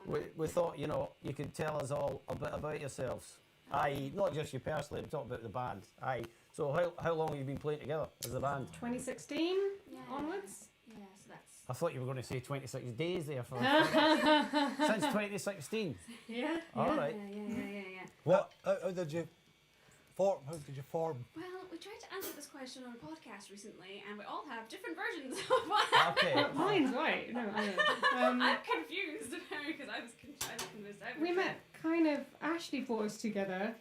S1: we thought, you know, you could tell us all a bit about yourselves. Aye, not just you personally, I'm talking about the band. Aye. So, how long have you been playing together as a band?
S2: 2016
S6: Yeah.
S2: onwards.
S6: Yeah, so that's.
S1: I thought you were going to say 26 days there for since 2016.
S2: Yeah.
S1: All
S2: yeah.
S1: right.
S6: Yeah.
S5: What? How did you form? How did you form?
S6: Well, we tried to answer this question on a podcast recently, and we all have different versions of what happened.
S1: Okay.
S2: Mine's right. No, I don't.
S6: I'm confused because I was convinced.
S2: We met kind of. Ashley brought us together.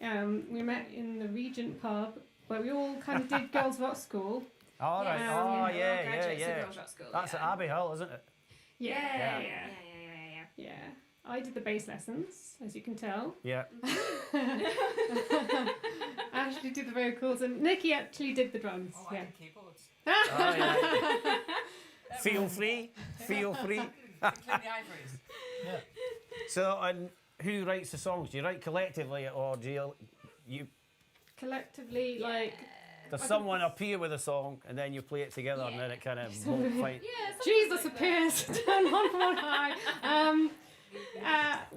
S2: We met in the Regent pub where we all kind of did girls' rock school.
S1: All right.
S6: Yes,
S1: Oh,
S6: we're all
S1: yeah.
S6: graduates of Girls Rock School,
S1: That's
S6: yeah.
S1: at Abbey Hill, isn't it?
S6: Yeah.
S2: Yeah. I did the bass lessons, as you can tell.
S1: Yeah.
S2: Ashley did the vocals, and Nikki actually did the drums.
S3: Oh, I
S2: yeah.
S3: did keyboards.
S1: Oh, yeah. Feel free. Feel free.
S3: Clean the ivories.
S5: Yeah.
S1: So, and who writes the songs? Do you write collectively, or do you
S2: Collectively, like,
S1: does someone appear with a song and then you play it together and then it kind of won't fight?
S6: Yeah, something
S2: Jesus
S6: like that.
S2: appears, turn on from on high.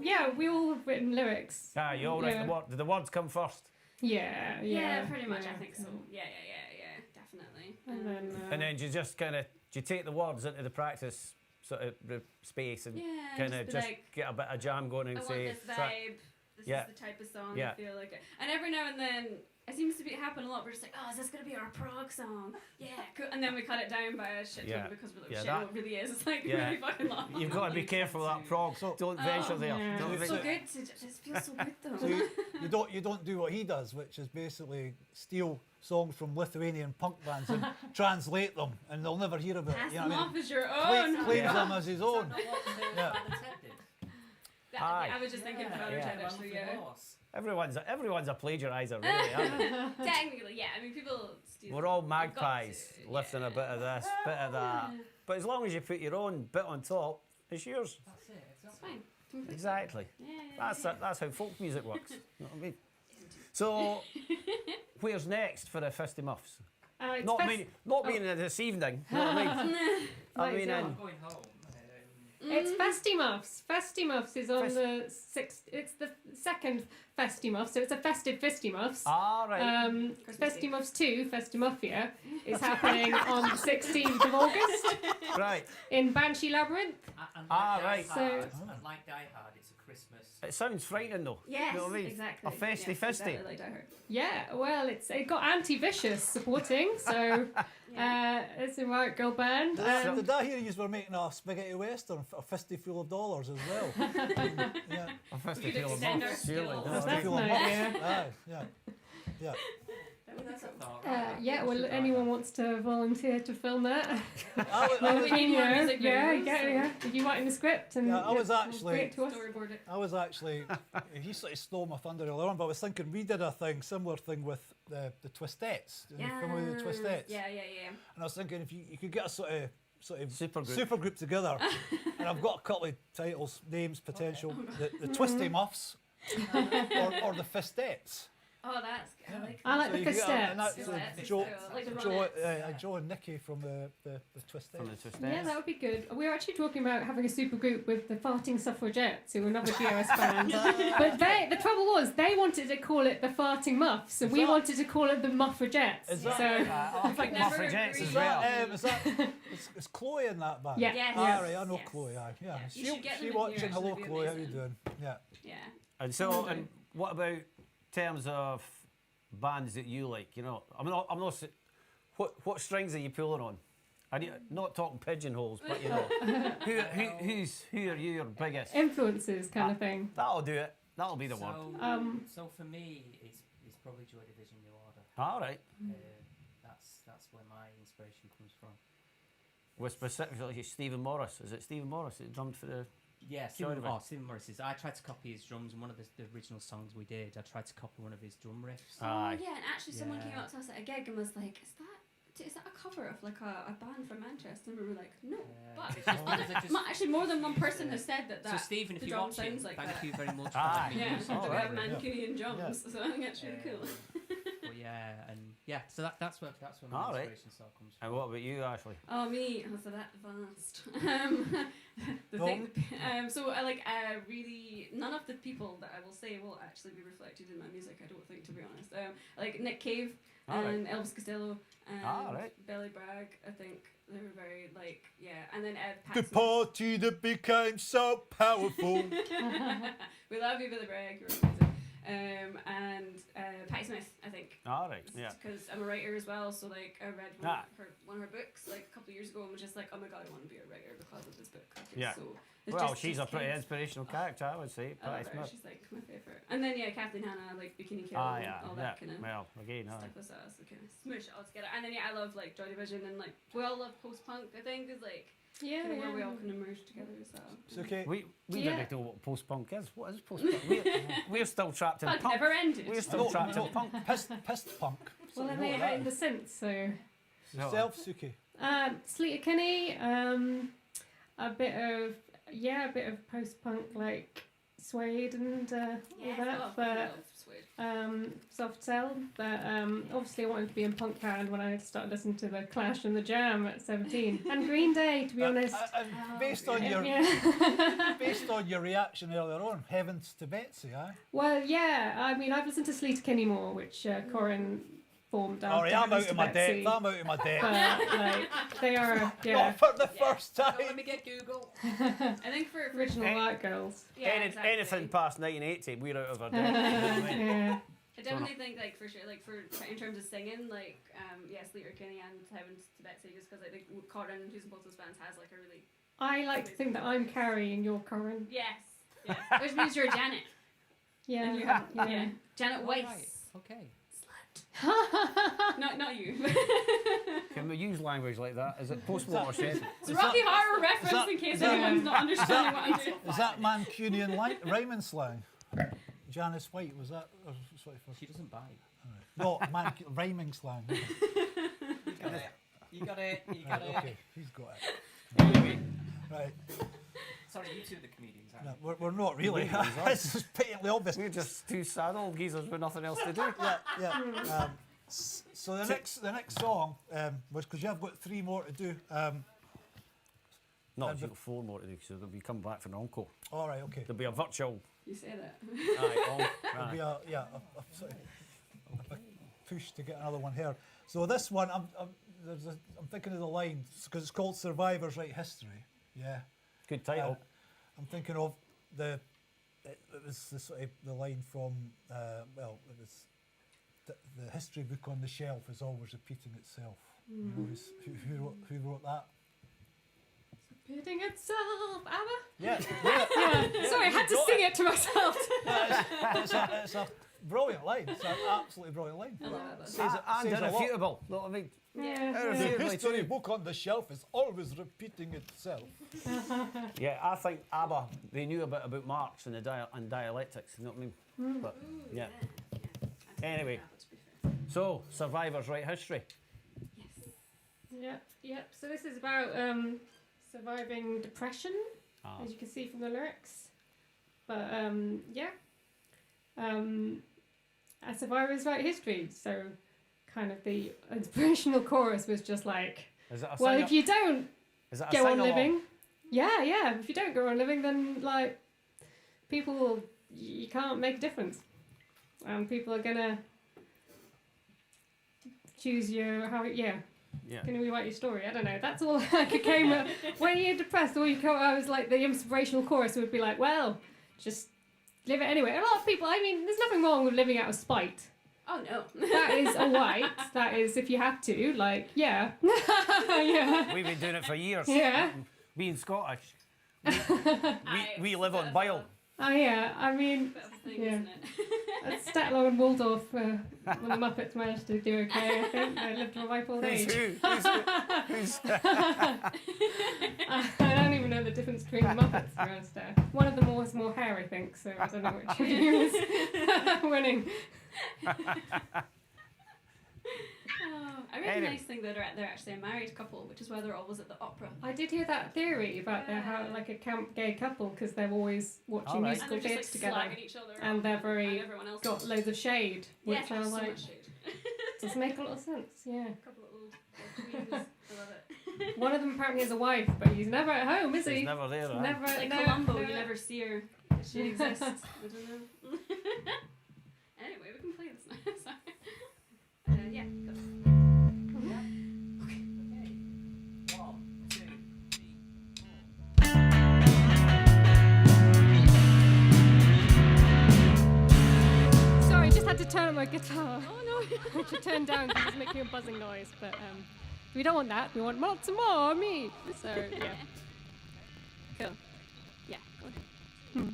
S2: Yeah, we all have written lyrics.
S1: Ah, you all write
S2: Yeah.
S1: the word. Do the words come first?
S2: Yeah,
S6: Yeah, pretty much.
S2: yeah.
S6: I think so. Yeah, definitely.
S2: And then,
S1: And then do you just kind of do you take the words into the practice sort of space and
S6: yeah,
S1: kind of
S6: be
S1: just
S6: like,
S1: get a bit of jam going and
S6: I
S1: say,
S6: want this
S1: "Tra-
S6: vibe. This
S1: Yeah.
S6: is the type of song
S1: Yeah.
S6: I feel like. And every now and then, it seems to happen a lot. We're just like, oh, is this gonna be our prog song? Yeah, cool. And then we cut it down by a shit ton
S1: Yeah.
S6: because we're like,
S1: Yeah,
S6: shit,
S1: that-
S6: what it really is. It's like
S1: Yeah.
S6: really fucking long.
S1: You've got to be careful of that prog.
S5: So-
S1: Don't venture there.
S2: yeah.
S1: Don't
S6: It's so
S1: venture.
S6: good to just feels so good though.
S5: So you don't do what he does, which is basically steal songs from Lithuanian punk bands and translate them, and they'll never hear about it.
S6: Pass
S5: You know
S6: them
S5: what I
S6: off
S5: mean?
S6: as your
S5: Claims
S6: own.
S5: them as his own. Yeah.
S1: Aye.
S6: I was just thinking about
S1: Yeah.
S6: it actually. Yeah.
S1: Everyone's a plagiarizer, really, aren't they?
S6: Technically, yeah. I mean, people steal.
S1: We're all
S6: You've got
S1: magpies,
S6: to,
S1: lifting a bit of this, bit of that. But as long as you put your own bit on top, it's yours.
S3: That's it.
S6: It's fine. Completely.
S1: Exactly.
S6: Yeah.
S1: That's how folk music works. You know what I mean? So, where's next for the Fistymuffs?
S2: it's
S1: Not
S2: best-
S1: meaning this evening. You know what I mean? I
S2: Right,
S1: mean,
S2: yeah.
S3: I'm going home.
S2: It's Fistymuffs. Fistymuffs is on
S1: Fest-
S2: the 6th. It's the second Fistymuffs, so it's a festive Fistymuffs.
S1: all right.
S2: Fistymuffs 2, Fistymuffia, is happening on the 16th of August
S1: Right.
S2: in Banshee Labyrinth.
S3: And
S1: Ah,
S3: like
S1: right.
S3: Die Hard,
S2: So-
S3: and like Die Hard, it's a Christmas.
S1: It sounds frightening though.
S6: Yes,
S1: You know what I mean?
S6: exactly.
S1: A festy
S6: Yes,
S1: fisty.
S6: exactly like I heard.
S2: Yeah, well, it got Anti-Vicious supporting, so it's a Riot Grrrl band.
S5: Did I hear you were making a spaghetti western, a fisty full of dollars as well? Yeah.
S1: A festy
S6: We could
S1: feel of
S6: extend our
S1: muffs, surely.
S6: skills.
S1: No,
S2: That's
S5: Fisty full of
S2: an
S5: muffs.
S2: idea.
S5: Aye, yeah. Yeah.
S3: That's a thought.
S2: Yeah, well, anyone wants to volunteer to film that?
S5: I was,
S6: We need more music
S2: yeah,
S6: videos,
S2: yeah. If you write in the script and
S5: Yeah, I was
S2: we'll
S5: actually-
S2: bring it to us.
S6: Storyboard it.
S5: I was actually, he sort of stole my thunder earlier on, but I was thinking we did a similar thing with the Twistettes. You know, familiar with the Twistettes?
S6: Yeah.
S5: And I was thinking if you could get a sort of
S1: Supergroup.
S5: group together, and I've got a couple of titles, names, potential, the Twistymuffs or the Fistettes.
S6: Oh, that's good.
S2: I like
S5: So
S2: the
S5: you could get- and
S2: Fistettes.
S5: that's
S6: Fistettes,
S5: Joe,
S6: like the
S5: Joe,
S6: Ronettes.
S5: Joe and Nikki from the Twistettes.
S1: From the Twistettes.
S2: Yeah, that would be good. We were actually talking about having a super group with the Farting Suffragettes, who were another GOS band. But the trouble was, they wanted to call it the Farting Muffs, and we wanted to call it the Muffragettes.
S5: Is that-
S2: So,
S1: I think
S6: Never
S1: Muffragettes
S6: agreed.
S1: as well.
S5: Is Chloe in that band?
S2: Yeah.
S6: Yes.
S5: Ah, right, I know
S6: Yes.
S5: Chloe. Aye, yeah.
S6: Yeah, you
S5: She,
S6: should get
S5: she
S6: them in
S5: watching.
S6: here,
S5: Hello,
S6: actually, it'd be
S5: Chloe. How you
S6: amazing.
S5: doing? Yeah.
S6: Yeah.
S1: And so, and what about terms of bands that you like? You know, I'm not. What strings are you pulling on? Not talking pigeonholes, but you know, who are your biggest?
S2: influences kind of thing.
S1: That'll do it. That'll be the one.
S3: So for me, it's probably Joy Division New Order.
S1: All right.
S3: That's where my inspiration comes from.
S1: With specifically Stephen Morris. Is it Stephen Morris that drummed for the
S3: Yeah,
S1: Sorry,
S3: Stephen Morris's. I tried to copy his drums, and one of the original songs we did, I tried to copy one of his drum riffs.
S6: Oh
S1: Aye.
S6: yeah, and actually someone came
S3: Yeah.
S6: up to us at a gig and was like, is that a cover of like a band from Manchester? And we were like, no. But
S3: It's just-
S6: actually more than one person has said that
S3: so Stephen, if
S6: the
S3: you're
S6: drum
S3: watching,
S6: sounds like
S3: thank
S6: that.
S3: you very much for
S1: Aye.
S3: letting me
S6: Yeah,
S3: use
S6: so
S3: it.
S6: we have
S1: right.
S6: Mancunian drums, so I think that's really cool.
S3: But yeah, and yeah, so that's where my
S1: All right.
S3: inspiration sort of comes from.
S1: And what about you, Ashley?
S6: Oh me, so that vast. The
S5: Go
S6: thing, so I really none of the people that I will say will actually be reflected in my music. I don't think, to be honest. Like Nick Cave
S1: All right.
S6: and Elvis Costello and
S1: All right.
S6: Billy Bragg. I think they were very and then
S5: The
S6: Pat Smith.
S5: party that became so powerful.
S6: We love you, Billy Bragg. You're amazing. And Patti Smith, I think.
S1: All right. Yeah.
S6: Because I'm a writer as well, so like I read one of her books like a couple of years ago and was just like, oh my god, I want to be a writer because of this book. Like, it's
S1: Yeah.
S6: So it's
S1: Well,
S6: just-
S1: she's a
S6: just
S1: pretty
S6: kids.
S1: inspirational character, I would say.
S6: I love
S1: Patti
S6: her.
S1: Smith.
S6: She's like my favourite. And then Kathleen Hanna, like Bikini Kill,
S1: Ah, yeah.
S6: all
S1: Yeah.
S6: that kind of
S1: Well, again, aye.
S6: stuff was us, so kind of smoosh it all together. And then I love like Joy Division and like we all love post punk. I think is like
S2: Yeah,
S6: kind of where we all kind of merge together as well.
S5: It's okay.
S1: We
S2: Yeah.
S1: don't know what post punk is. What is post punk? We're still trapped in
S6: Punk
S1: punk.
S6: never ended.
S1: We're still trapped in punk.
S5: Pissed punk.
S2: Well, I
S5: You know
S2: made
S5: what
S2: it
S5: that
S2: in the
S5: is.
S2: synth, so.
S1: No.
S5: Yourself, Suki.
S2: Sleater Kinney, a bit of post-punk like Suede and all that, but Soft Cell. But obviously I wanted to be in punk band when I started listening to the Clash and the Jam at 17, and Green Day, to be honest.
S5: Based on your
S2: Yeah.
S5: based on your reaction earlier on, heavens to Betsy, aye?
S2: Well, yeah. I mean, I've listened to Sleater Kinney more, which Corin formed after.
S5: Alright, I'm out
S2: Heavens
S5: of
S2: to
S5: my
S2: Betsy.
S5: depth. I'm out of my depth.
S2: But like, they are, yeah,
S5: Not for the first
S3: Let
S5: time.
S3: me get Google.
S6: I think for
S2: original white girls.
S1: Anything past 1980, we're out of our depth.
S2: Yeah.
S6: I definitely think, like, for sure, like, in terms of singing, like, Sleater Kinney and Heavens to Betsy, just because I think Corin, who's in both those bands, has, like, a really...
S2: I like to think that I'm carrying your Corin.
S6: Yes. Which means you're Janet.
S2: Yeah.
S6: And you have,
S2: yeah.
S6: Janet Weiss.
S3: Right. Okay.
S6: Not you.
S1: Can we use language like that? Is it post-watershed?
S6: It's a Rocky Horror reference
S5: that-
S6: in case
S5: is that-
S6: anyone's not understanding what I'm doing.
S5: Is that Mancunian rhyming slang? Janice White, was that? Or, sorry, for,
S3: She doesn't bite.
S5: no, rhyming slang.
S3: You got it.
S5: Right, okay, he's got it. Right,
S3: Sorry, you two are the comedians, aren't
S5: no, we're not really.
S1: Comedians, aren't
S5: This is patently obvious.
S1: We're just two sad old geezers with nothing else to do.
S5: Yeah. So the next song was because you've got 3 more to do.
S1: No, you've got 4 more to do, so we come back for an encore.
S5: All right, okay.
S1: There'll be a virtual.
S6: You say that.
S5: There'll be a sort of a push to get another one here. So this one, I'm thinking of the line because it's called Survivors Write History. Yeah.
S1: Good title.
S5: I'm thinking of it was the sort of the line from it was the history book on the shelf is always repeating itself. You know, who wrote that?
S2: Repeating itself, ABBA?
S5: Yeah.
S2: Sorry, I had to sing it to myself.
S5: It's a brilliant line. It's an absolutely brilliant line.
S6: I love it.
S5: Says
S1: And
S5: a lot.
S1: irrefutable. Know what I mean?
S2: Yeah.
S5: The
S1: Irrefutable
S5: history
S1: too.
S5: book on the shelf is always repeating itself.
S1: Yeah, I think ABBA, they knew a bit about Marx and and dialectics, you know what I mean? But, yeah. Anyway, so, Survivors Write History.
S2: Yep. So this is about surviving depression, as you can see from the lyrics. But as survivors write history. So kind of the inspirational chorus was just like,
S1: Is it a
S2: well,
S1: sing-
S2: if you don't
S1: is it a
S2: go on
S1: sing-along?
S2: living, yeah. If you don't go on living, then like people will, you can't make a difference, and people are gonna choose your
S1: Yeah.
S2: gonna rewrite your story. I don't know. That's all I came with. When you're depressed, all you come, I was like, the inspirational chorus would be like, well, just live it anyway. A lot of people, I mean, there's nothing wrong with living out of spite.
S6: Oh no.
S2: That is a right. That is if you have to. Like, yeah. Yeah.
S1: We've been doing it for years.
S2: Yeah.
S1: Being Scottish. We live on bile.
S2: Oh yeah, I mean,
S6: Bit of a thing,
S2: Yeah.
S6: isn't it?
S2: Statler and Waldorf, when the Muppets managed to do okay, I think they lived to a ripe old
S1: Who's
S2: age.
S1: who? Who's
S2: I don't even know the difference between the Muppets, to be honest. One of them was more hair, I think, so I don't know which of you was winning.
S6: I read
S1: Anyway.
S6: a nice thing that they're actually a married couple, which is why they're always at the opera.
S2: I did hear that theory about they're like a camp gay couple because they're always watching
S1: Alright.
S6: And
S2: musical
S6: they're just
S2: theatre
S6: like
S2: together.
S6: slagging each other
S2: And
S6: off
S2: they're very
S6: and everyone else
S2: got loads of shade, which
S6: yeah,
S2: I was
S6: so
S2: like,
S6: much shade.
S2: does make a lot of sense, yeah.
S6: A couple of old tweens. I love it.
S2: One of them apparently has a wife, but he's never at home, is he?
S1: He's never there, right?
S2: Never,
S6: Like
S2: no,
S6: Columbo,
S2: no.
S6: you never see her. She exists. I don't know. Anyway, we can play this now. Sorry. Yeah. Go.
S2: Sorry, just had to turn on my guitar.
S6: Oh no.
S2: Which I turned down because it's making a buzzing noise, but we don't want that. We want lots more me. So yeah. Cool.
S6: Yeah. Go ahead.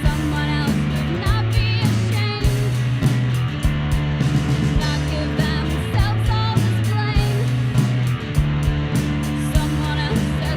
S7: Someone else would not be ashamed, not give themselves all this blame. Someone else says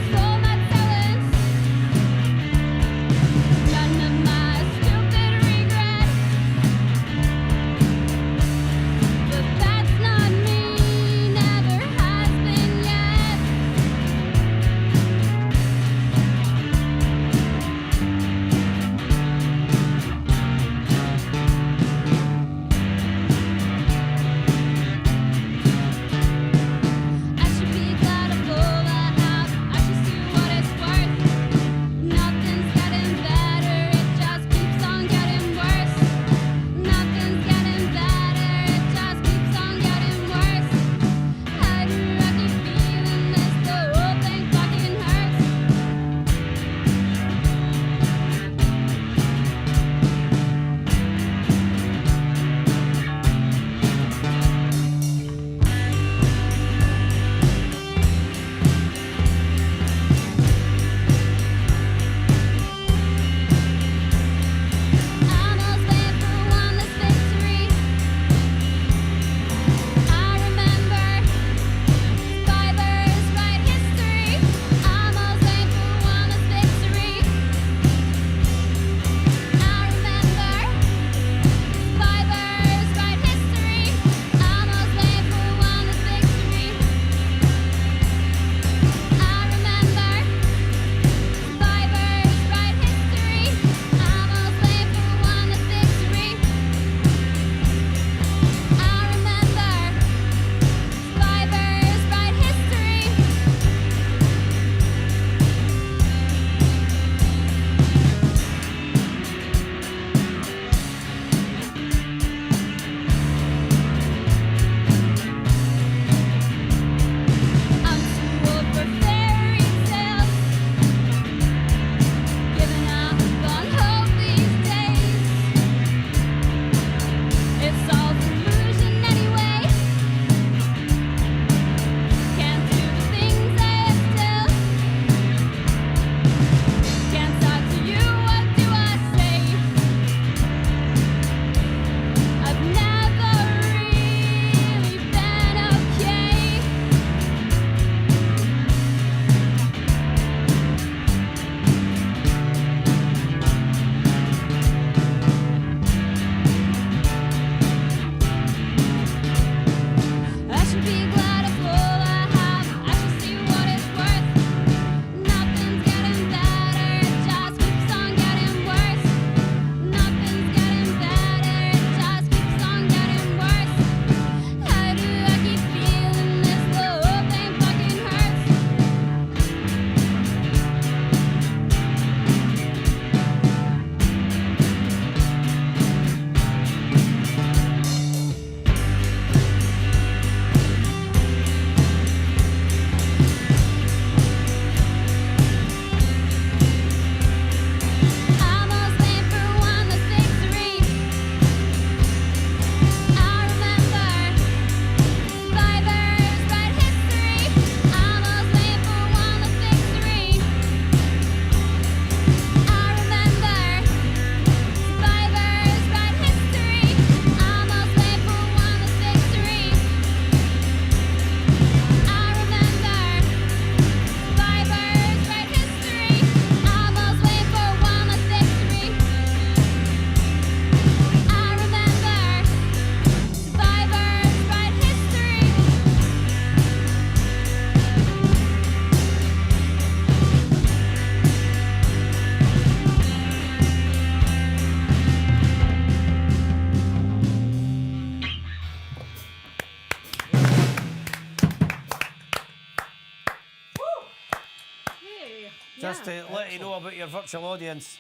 S1: Just to let you know about your virtual audience.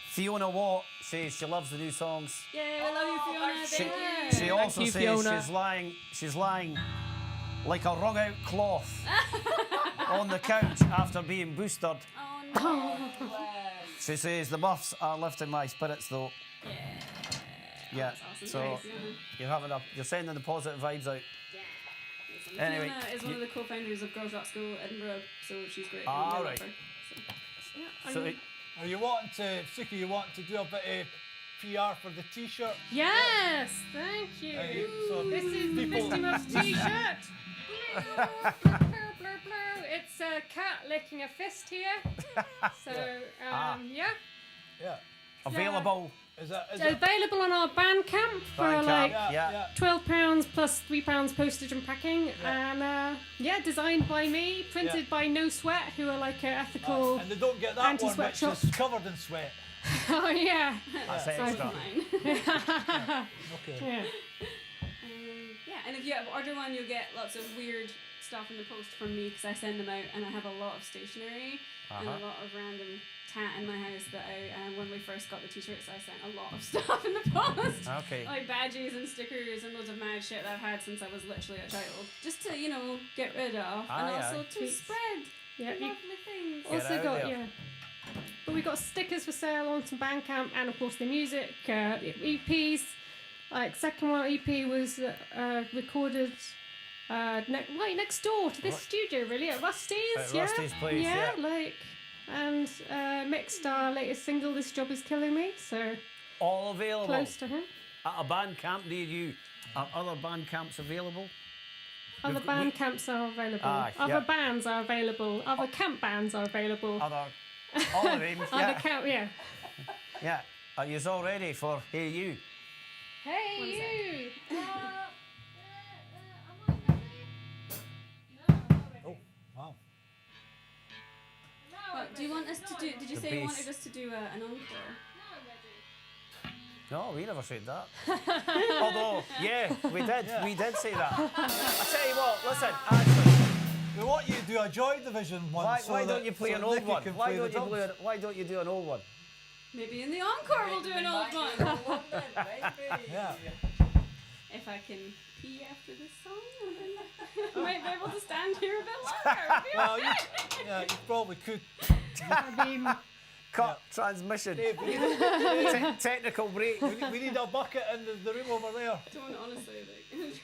S1: Fiona Watt says she loves the new songs.
S6: Yeah, I love you, Fiona.
S1: She,
S6: Thank you.
S1: she also
S3: you,
S1: says
S3: Fiona.
S1: she's lying like a wrung out cloth on the couch after being boosted.
S6: Oh no.
S1: She says the Muffs are lifting my spirits though. Yeah.
S6: That's awesome.
S1: So
S6: Thanks, Fiona.
S1: you're sending the positive vibes out.
S6: Yeah.
S1: Anyway,
S6: Fiona is one of the co-founders of Girls Rock School Edinburgh, so she's great.
S1: Ah,
S6: I love
S1: right.
S6: her, so.
S1: So
S5: Are you wanting to, Suki, you want to do a bit of PR for the t-shirt?
S2: Yes, thank you.
S5: So
S2: This is the
S5: people-
S2: Fistymuffs t-shirt. It's a cat licking a fist here. So, yeah.
S5: Yeah.
S1: available.
S5: Is that
S2: Available on our Bandcamp for
S1: Bandcamp.
S2: like
S5: yeah.
S2: £12 plus £3 postage and packing. And designed by me, printed by No Sweat, who are like an ethical.
S5: And they don't get that one,
S2: anti-sweat
S5: which
S2: shop.
S5: is covered in sweat.
S2: Oh, yeah.
S1: That's
S2: So-
S1: extra.
S6: Fine.
S5: Okay.
S2: Yeah.
S6: Yeah, and if you order one, you'll get lots of weird stuff in the post from me because I send them out, and I have a lot of stationery and a lot of random tat in my house that when we first got the t-shirts, I sent a lot of stuff in the post.
S1: Okay.
S6: Like badges and stickers and loads of mad shit that I've had since I was literally a child. Just to, get rid of.
S1: Ah,
S6: and
S1: yeah.
S6: also to spread
S2: Yeah, you
S6: lovely things.
S1: Get
S2: also
S1: out
S2: got,
S1: there.
S2: yeah. But we got stickers for sale on some Bandcamp and, of course, the music, EPs. Like, second one EP was recorded next door to this studio, really, at Rusty's.
S1: At
S2: yeah.
S1: Rusty's place,
S2: yeah.
S1: yeah.
S2: Like, and mixed our latest single, This Job Is Killing Me, so
S1: All available.
S2: close to him.
S1: At a band camp near you. Are other band camps available?
S2: Other
S1: We've got-
S2: band camps are available.
S1: Aye,
S2: Other
S1: yeah.
S2: bands are available. Other camp bands are available.
S1: Other. All of them.
S2: Other
S1: Yeah.
S2: camp, yeah.
S1: Yeah. Are you all ready for Hey You?
S2: Hey,
S6: What is
S2: you!
S5: Oh, wow.
S6: What, do you want us to do? Did you
S1: The
S6: say you
S1: bass.
S6: wanted us to do an encore?
S1: No, we never said that. Although, yeah, we did.
S5: Yeah.
S1: We did say that. I tell you what, listen, actually,
S5: We want you to do a Joy Division one.
S1: why
S5: so
S1: don't
S5: that-
S1: you play
S5: so
S1: an
S5: that
S1: old
S5: Nicky
S1: one?
S5: can
S1: Why
S5: play the
S1: don't you play?
S5: drums?
S1: Why don't you do an old one?
S6: Maybe in the encore we'll do an old one.
S5: Yeah.
S6: If I can pee after this song, I might be able to stand here a bit longer.
S5: Well, you probably could.
S2: I mean,
S1: Cut transmission.
S5: Dave, we need,
S1: Technical break.
S5: we need a bucket in the room over there.
S6: Don't honestly like.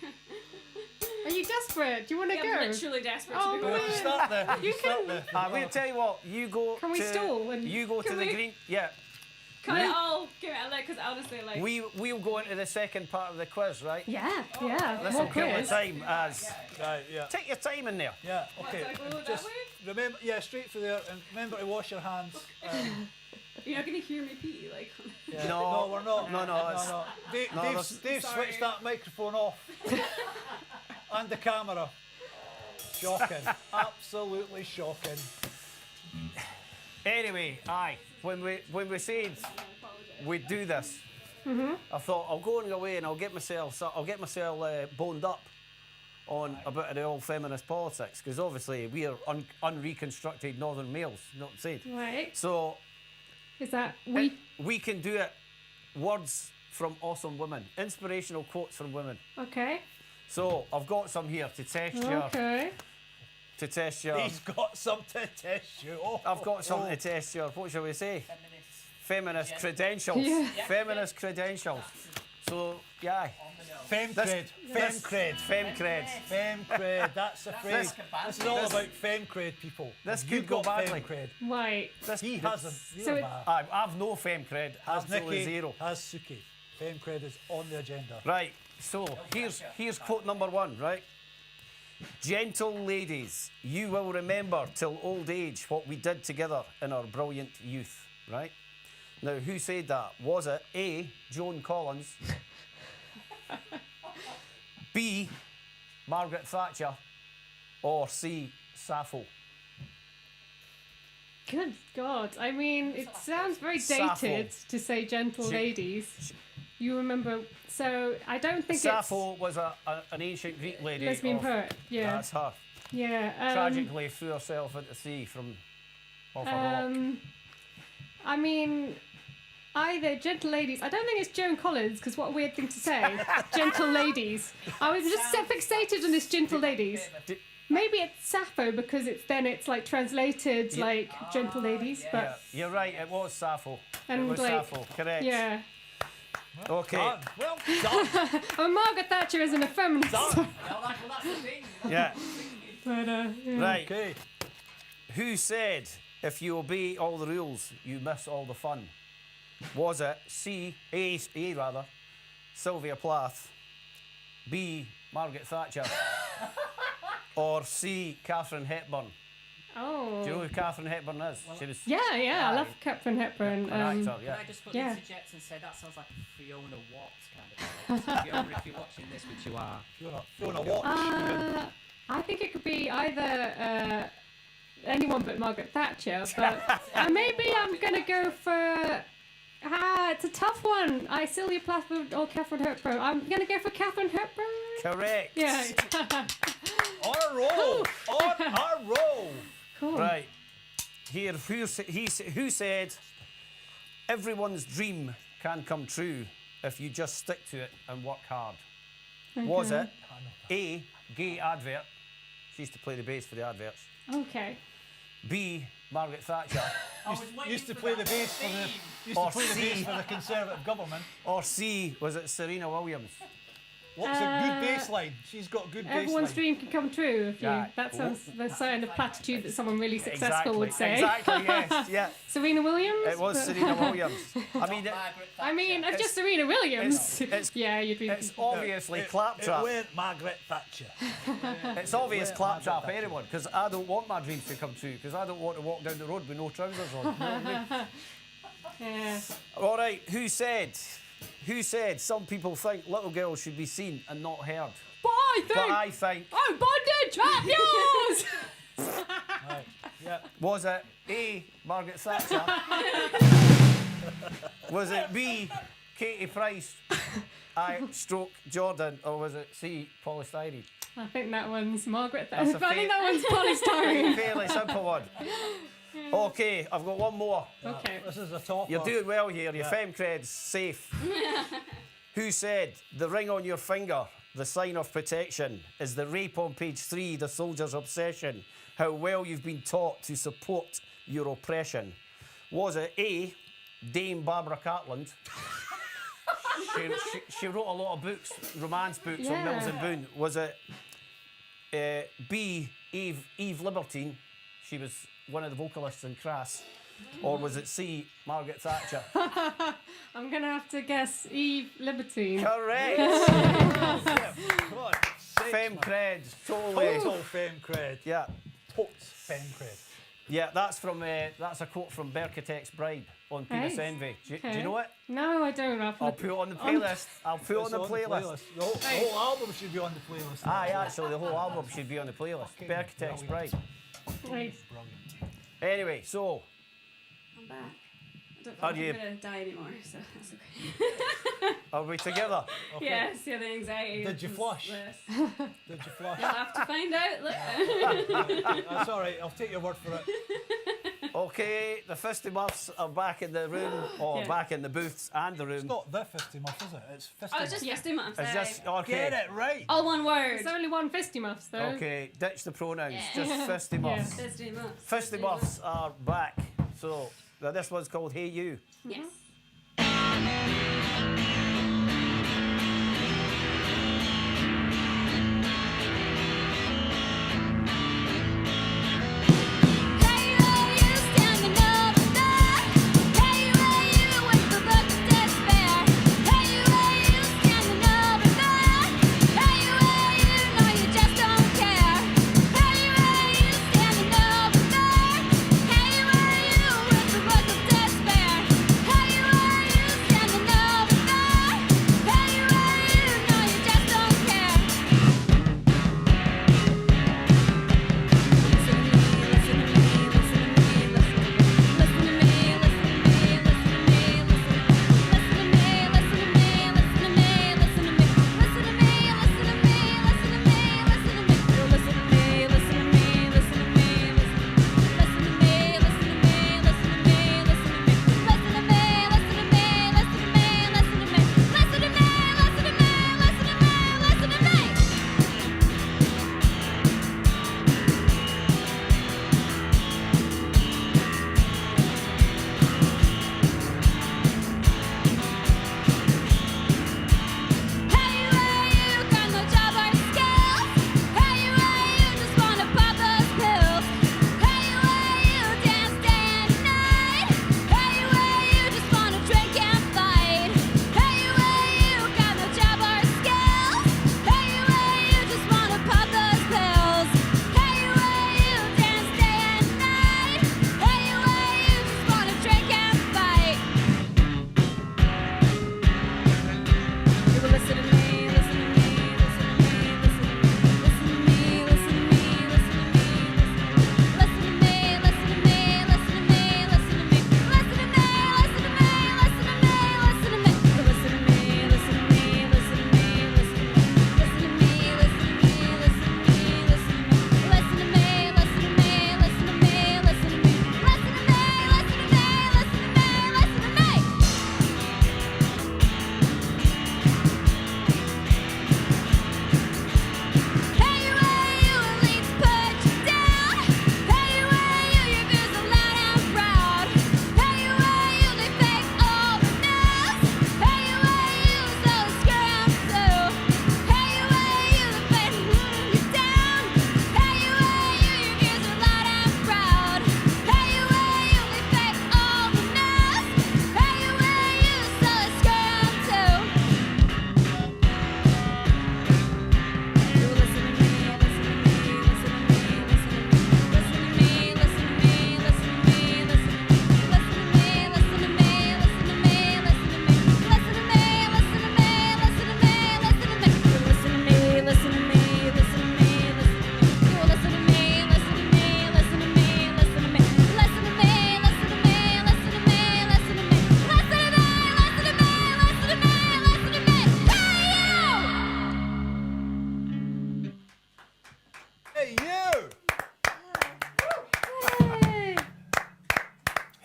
S2: are you desperate? Do you want to
S6: I'm
S2: go?
S6: literally desperate
S2: Oh,
S6: to be
S5: We
S6: going.
S5: can start there.
S2: You
S5: start
S2: can-
S5: there.
S1: I'm going to tell you what. You go.
S2: Can we
S1: to,
S2: stall and-
S1: You go to
S6: Can
S1: the
S6: we-
S1: green. Yeah.
S6: Can I all give it a look? Because honestly, like.
S1: We'll go into the second part of the quiz, right?
S2: Yeah, yeah.
S1: This
S2: More
S1: will kill the
S2: quiz.
S1: time as.
S5: Right, yeah.
S1: Take your time in there.
S5: Yeah, okay.
S6: do I go that
S5: Just
S6: way?
S5: remember, yeah, straight through there, and remember to wash your hands.
S6: You're not gonna hear me pee, like.
S5: Yeah.
S1: No,
S5: we're not.
S1: no, it's-
S5: no. Dave,
S1: no,
S5: Dave's,
S1: that's-
S5: Dave
S6: Sorry.
S5: switched that microphone off. And the camera. Shocking. Absolutely shocking.
S1: Anyway, aye. When we said we'd do this, I thought I'll go and away and I'll get myself boned up on a bit of the old feminist politics because obviously we are unreconstructed northern males, not said.
S2: Right.
S1: So
S2: Is that
S1: we can do it. Words from awesome women, inspirational quotes from women.
S2: Okay.
S1: So I've got some here to test your
S2: Okay.
S1: to test your.
S5: He's got some to test you. Oh,
S1: I've got something
S5: oh.
S1: to test your. What shall we say? Feminist credentials.
S2: Yeah.
S1: Feminist credentials. So yeah.
S5: Femme
S1: This-
S5: cred. Femme
S1: this-
S5: cred.
S1: Femme creds.
S5: Femme cred. That's the phrase. This is all
S1: this-
S5: about femme cred, people.
S1: this
S5: You
S1: could go
S5: got
S1: badly.
S5: Femme cred.
S2: Right.
S1: This,
S5: He hasn't.
S2: So
S5: You're
S2: it-
S5: bad.
S1: I've no femme cred.
S5: Has
S1: Absolutely
S5: Nicky,
S1: zero.
S5: has Suki. Femme cred is on the agenda.
S1: Right. So here's quote number one. Right. Gentle ladies, you will remember till old age what we did together in our brilliant youth. Right. Now, who said that? Was it A. Joan Collins, B. Margaret Thatcher, or C. Sappho?
S2: Good God. I mean, it sounds very
S1: Sappho.
S2: dated to say gentle
S1: She-
S2: ladies. You remember. So I don't think
S1: Sappho was an ancient Greek
S2: it's
S1: lady.
S2: lesbian
S1: of-
S2: poet. Yeah.
S1: That's her.
S2: Yeah.
S1: Tragically threw herself into the sea from off a rock.
S2: I mean, either gentle ladies. I don't think it's Joan Collins, because what a weird thing to say. Gentle ladies. I was just so fixated on this gentle ladies. Maybe it's Sappho because it's like translated like gentle ladies,
S1: Yeah,
S2: but
S1: you're right. It was Sappho.
S2: And
S1: it was
S2: like-
S1: Sappho. Correct.
S2: yeah.
S1: Okay.
S5: Done. Well done.
S2: Oh, Margaret Thatcher isn't a feminist.
S5: Done.
S3: That's the thing.
S1: Yeah.
S2: But yeah.
S1: Right.
S5: Okay.
S1: Who said if you obey all the rules, you miss all the fun? Was it A, Sylvia Plath, B, Margaret Thatcher, or C, Catherine Hepburn?
S2: Oh.
S1: Do you know who Catherine Hepburn is? She was
S2: Yeah, I
S1: Aye.
S2: love Catherine Hepburn.
S1: an actor,
S3: Can
S1: yeah.
S3: I just put
S2: Yeah.
S3: interject and say that sounds like Fiona Watts kind of thing? If you're watching this, which you are.
S5: Fiona Watts.
S2: I think it could be either anyone but Margaret Thatcher, but maybe I'm gonna go for. It's a tough one. Sylvia Plath or Catherine Hepburn. I'm gonna go for Catherine Hepburn.
S1: Correct.
S2: Yeah.
S5: On a roll. On a roll.
S2: Cool.
S1: Right. Here, who said everyone's dream can come true if you just stick to it and work hard? Was it A, gay advert? She used to play the bass for the adverts.
S2: Okay.
S1: B, Margaret Thatcher.
S5: Used to play the bass for the. Used
S1: Or
S5: to play the
S1: C.
S5: bass for the Conservative government.
S1: Or C, was it Serena Williams?
S5: What's a good bass line? She's got good bass
S2: Everyone's
S5: line.
S2: dream can come true. If you,
S1: Yeah.
S2: that sounds the sign of platitude that someone really successful would say.
S1: Exactly, yes. Yeah.
S2: Serena Williams.
S1: It was
S2: but-
S1: Serena Williams. I mean,
S2: I mean, if just Serena Williams.
S1: it's-
S2: yeah, you'd be.
S1: it's obviously
S5: It
S1: claptrap.
S5: weren't Margaret Thatcher.
S1: It's obvious
S5: Yeah,
S1: claptrap
S5: Margaret
S1: anyone, because I don't want my dreams to come true, because I don't want to walk down the road with no trousers on. You know what I mean?
S2: Yeah.
S1: All right, who said some people think little girls should be seen and not heard?
S2: But
S1: But I think,
S2: Oh, bondage! Up yours!
S5: Right. Yeah.
S1: was it A, Margaret Thatcher? Was it B, Katie Price, Jordan, or was it C, polystyrene?
S2: I think that one's Margaret. I
S1: That's a
S2: think that one's polystyrene.
S1: Fairly simple one. Okay, I've got one more.
S2: Okay.
S5: This is a topper.
S1: You're doing well here. Your
S5: Yeah.
S1: femme cred's safe. Who said the ring on your finger, the sign of protection, is the rape on page 3, the soldier's obsession? How well you've been taught to support your oppression. Was it A, Dame Barbara Cartland? she wrote a lot of books, romance books on Mills and Boon. Was it B, Eve Libertine? She was one of the vocalists in Crass. Or was it C, Margaret Thatcher?
S2: I'm gonna have to guess Eve Libertine.
S1: Correct.
S5: God,
S1: Femme creds, totally.
S5: Total femme cred.
S1: Yeah,
S5: Totes femme cred.
S1: yeah. That's a quote from Berkatec's Bride on Penis
S2: Nice.
S1: Envy. Do
S2: Okay.
S1: you know it?
S2: No, I don't.
S1: I'll put it on the playlist. I'll put it on the playlist.
S5: The whole album should be on the playlist.
S1: Aye, actually, the whole album should be on the playlist. Berkatec's Bride.
S2: Right.
S1: Anyway, so
S6: I'm back. I don't
S1: Are
S6: feel
S1: you-
S6: like I'm gonna die anymore, so that's okay.
S1: are we together?
S5: Okay.
S6: Yes, yeah, the anxiety.
S5: Did you
S6: is
S5: flush?
S6: less.
S5: Did you flush?
S6: You'll have to find out. Look.
S5: That's all right. I'll take your word for it.
S1: Okay, the Fistymuffs are back in the room, or
S6: Yeah.
S1: back in the booths and the room.
S5: It's not the Fistymuff, is it? It's Fistymuff.
S6: Oh, it's just Fistymuffs.
S1: It's just okay.
S5: Get it right.
S6: all one word.
S2: There's only one Fistymuffs though.
S1: Okay, ditch the pronouns.
S6: Yeah.
S1: Just Fistymuffs.
S6: Fistymuffs.
S1: Fistymuffs are back. So this one's called Hey You.
S6: Yes.
S7: Hey, where you standing over there? Hey, where you with the look of despair? Hey, where you standing over there? Hey, where you know you just don't care? Hey, where you standing over there? Hey, where you with the look of despair? Hey,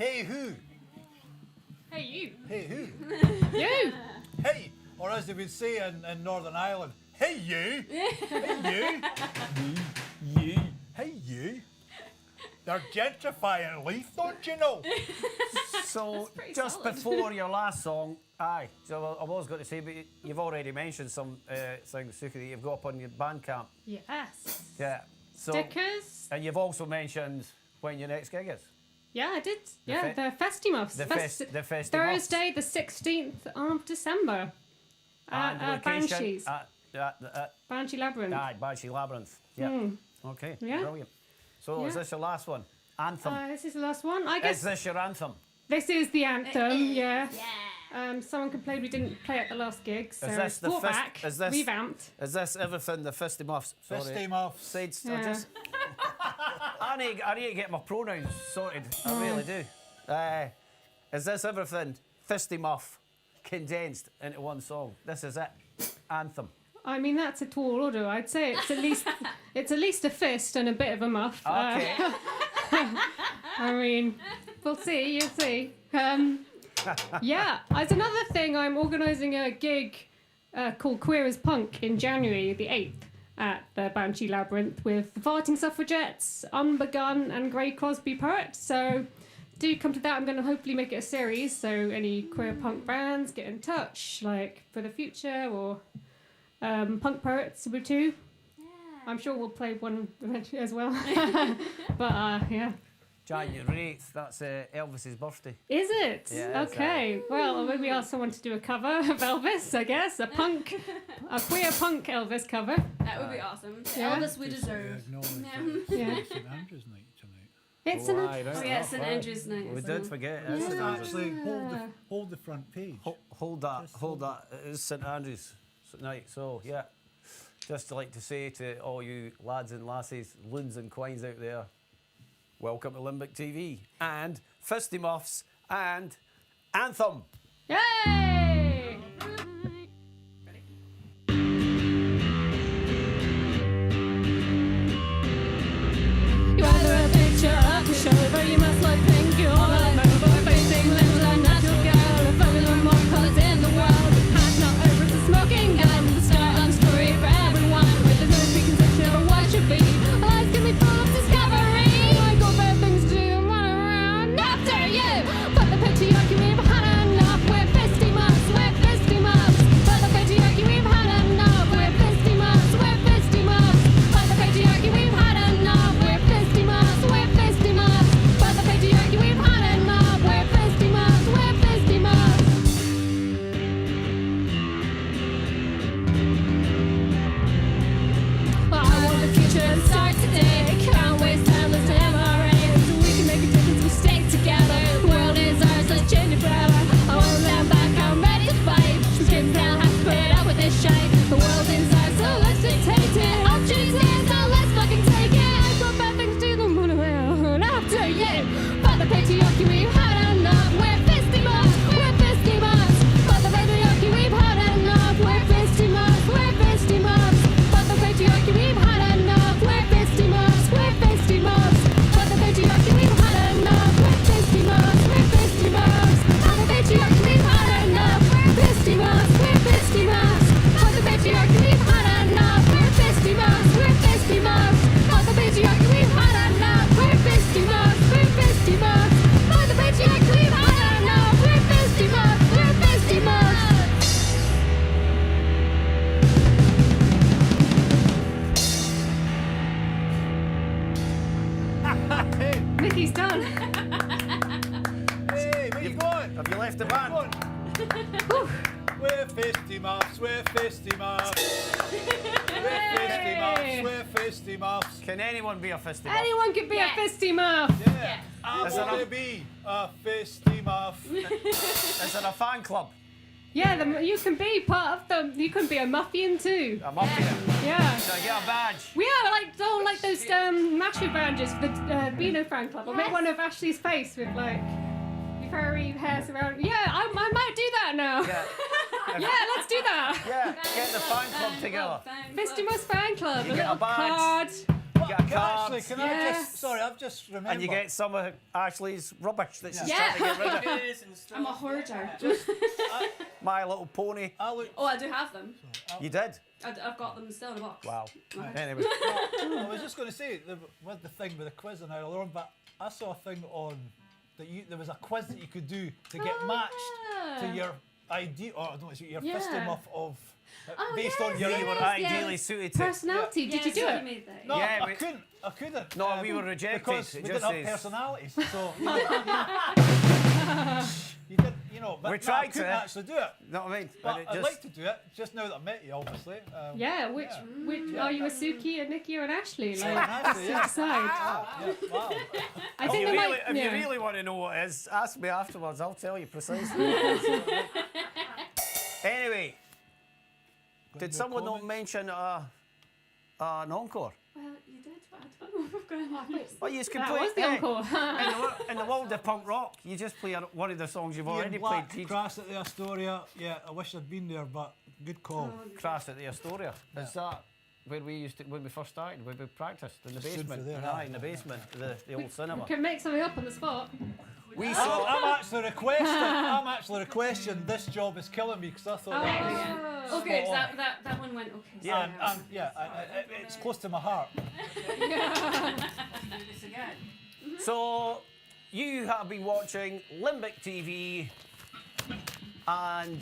S5: Hey who?
S2: Hey, you.
S5: Hey who?
S2: You.
S5: Hey, or as they would say in Northern Ireland, hey you. Hey you. You. Hey you. They're gentrifying Leith, don't you know?
S1: So
S6: pretty
S1: just
S6: solid.
S1: before your last song, aye. So I was going to say, but you've already mentioned some things, Suki, that you've got up on your Bandcamp.
S2: Yes.
S1: Yeah. So,
S2: Stickers.
S1: and you've also mentioned when your next gig is.
S2: Yeah, I did.
S1: The
S2: Yeah,
S1: fe-
S2: the Fistymuffs.
S1: The Fistymuffs.
S2: Thursday, the 16th of December.
S1: And
S2: At
S1: location
S2: Banshees.
S1: at
S2: Banshee Labyrinth.
S1: aye, Banshee Labyrinth. Yeah. Okay.
S2: Yeah.
S1: Brilliant. So is
S2: Yeah.
S1: this your last one? Anthem.
S2: This is the last one. I
S1: Is
S2: guess
S1: this your anthem?
S2: this is the anthem. Yeah.
S6: Yeah.
S2: Someone complained we didn't play at the last gig, so
S1: this the
S2: brought
S1: fist-
S2: back,
S1: is this-
S2: revamped.
S1: Is this everything the Fistymuffs?
S5: Fistymuffs.
S1: Said,
S2: Yeah.
S1: I need to get my pronouns sorted. I really do. Is this everything Fistymuff condensed into one song? This is it. Anthem.
S2: I mean, that's a tall order. I'd say it's at least a fist and a bit of a muff.
S1: Okay.
S2: I mean, we'll see. You'll see. Yeah, as another thing, I'm organising a gig called Queer as Punk in January the 8th at the Banshee Labyrinth with the Farting Suffragettes, Unbegun, and Grey Crosby Poet. So do come to that. I'm going to hopefully make it a series. So any queer punk bands, get in touch, like for the future, or punk poets too. I'm sure we'll play one eventually as well. But yeah.
S1: January 8th, that's Elvis's birthday.
S2: Is it?
S1: Yeah, it's,
S2: okay. Well, maybe ask someone to do a cover of Elvis, I guess. A queer punk Elvis cover.
S6: That would be awesome.
S2: Yeah.
S6: Elvis we deserve.
S5: Acknowledge
S2: Yeah.
S5: that it's St Andrew's night tonight.
S2: It's an.
S1: Aye, right.
S6: Oh yeah, St Andrew's night.
S1: We
S6: as
S1: did
S6: well.
S1: forget.
S5: Let's
S1: It's St Andrews.
S5: actually hold the front page.
S1: Hold that. It is St Andrews night. So yeah, just to like to say to all you lads and lassies, loons and quines out there, welcome to LimbicTV and Fistymuffs and Anthem.
S2: Yay! You either a picture of the show, but you must look pink. You're like boy facing limbs like natural girl. If only there were more colours in the world. The past not over, it's a smoking gun. The start on story for everyone. With the no preconception of what should be. Lives can be full of discovery. I got bad things to do and run around after you. But the patriarchy we've had enough. We're Fistymuffs, we're Fistymuffs. But the patriarchy we've had enough. We're Fistymuffs, we're Fistymuffs. But the patriarchy we've had enough. We're Fistymuffs, we're Fistymuffs. But the patriarchy we've had enough. We're Fistymuffs, we're Fistymuffs. I want the future to start today. Can't waste time listening to MRAs. We can make a difference, we stay together. The world is ours, let's change it forever. I won't stand back, I'm ready to fight. Some kids now have to put it up with this shite. The world is ours, so let's dictate it. I'll choose it, so let's fucking take it. I've got bad things to do, then run around after you. But the patriarchy we've had enough. We're Fistymuffs, we're Fistymuffs. But the patriarchy we've had enough. We're Fistymuffs, we're Fistymuffs. But the patriarchy we've had enough. We're Fistymuffs, we're Fistymuffs. But the patriarchy we've had enough. We're Fistymuffs, we're Fistymuffs. But the patriarchy we've had enough. We're Fistymuffs, we're Fistymuffs. But the patriarchy we've had enough. We're Fistymuffs, we're Fistymuffs. But the patriarchy we've had enough. We're Fistymuffs, we're Fistymuffs. But the patriarchy we've had enough. We're Fistymuffs, we're Fistymuffs.
S5: Hey,
S2: Mickey's done.
S5: hey, where you going?
S1: Have you left the
S5: Where
S1: band?
S5: you going? We're Fistymuffs, we're Fistymuffs. We're Fistymuffs, we're Fistymuffs.
S1: Can anyone be a Fistymuff?
S2: Anyone could be
S6: Yes.
S2: a Fistymuff.
S5: Yeah, I
S1: Is it
S5: want
S1: a-
S5: to be a Fistymuff.
S1: Is it a fan club?
S2: Yeah, you can be part of them. You can be a muffian too.
S1: I'm up here.
S2: Yeah.
S1: So I get a badge.
S2: We are like those Mashu badges for the Beano fan club. I'll make one of Ashley's face with like furry hairs around. Yeah, I might do that now.
S1: Yeah.
S2: Yeah, let's do that.
S1: Yeah, get the fan club together.
S2: Fistymuffs fan club.
S1: You
S2: a
S1: get a
S2: little
S1: badge.
S2: card.
S1: get a card,
S5: Actually, can I
S2: Yes.
S5: just? Sorry, I've just remembered.
S1: and you get some of Ashley's rubbish that she's
S6: Yeah.
S1: trying to get rid of.
S6: I'm a hoarder.
S1: My Little Pony.
S5: I look.
S6: Oh, I do have them.
S1: You did?
S6: I've got them still in a box.
S1: Wow.
S6: Okay.
S1: Anyway,
S5: I was just going to say with the thing with the quiz and earlier on, but I saw a thing on that there was a quiz that you could do to get matched to
S6: yeah.
S5: your ID or I don't know, your
S6: Yeah.
S5: Fistymuff of
S6: Oh,
S5: based
S6: yes,
S5: on your.
S1: you were
S6: yes,
S1: ideally suited to.
S2: Personality. Did you do
S6: Yes,
S2: it?
S6: made that.
S5: No,
S1: Yeah,
S5: I couldn't. I couldn't.
S1: No, we were rejected.
S5: because
S1: It
S5: we
S1: just
S5: didn't have
S1: says-
S5: personalities. So you did, you know. But
S1: We
S5: no, I
S1: tried
S5: couldn't
S1: to.
S5: actually do it.
S1: Know what I mean?
S5: But
S1: it
S5: I'd
S1: just,
S5: like to do it. Just now that I met you, obviously.
S2: Yeah. Which are you a Suki, a Nikki, or an Ashley? Like,
S5: Ashley, yeah.
S2: decide.
S5: Yeah, wow.
S2: I
S1: if
S2: think
S1: you,
S2: they
S1: really,
S2: might.
S1: if
S2: yeah.
S1: you really want to know what it is, ask me afterwards. I'll tell you precisely. Anyway, did
S5: no
S1: someone not
S5: comments?
S1: mention an encore?
S6: Well, you did, but I don't know if we're going to have this.
S1: Well, you can
S2: That
S1: play
S2: was the
S1: hey,
S2: encore.
S1: in the world of punk rock. You just play one of the songs you've already
S5: Ian Black,
S1: played.
S5: Crash at the Astoria. Yeah, I wish I'd been there, but good call.
S1: Crash at the Astoria. Is that where we used to when we first started? Where we practiced in the
S5: Stood for
S1: basement?
S5: there,
S1: Aye, in the basement, the old cinema.
S2: Can make something up on the spot.
S1: We saw.
S5: I'm actually requesting this job is killing me because I thought that was.
S6: Yeah. Okay, so that one went okay. So
S1: Yeah,
S5: It's close to my heart.
S1: So you have been watching LimbicTV, and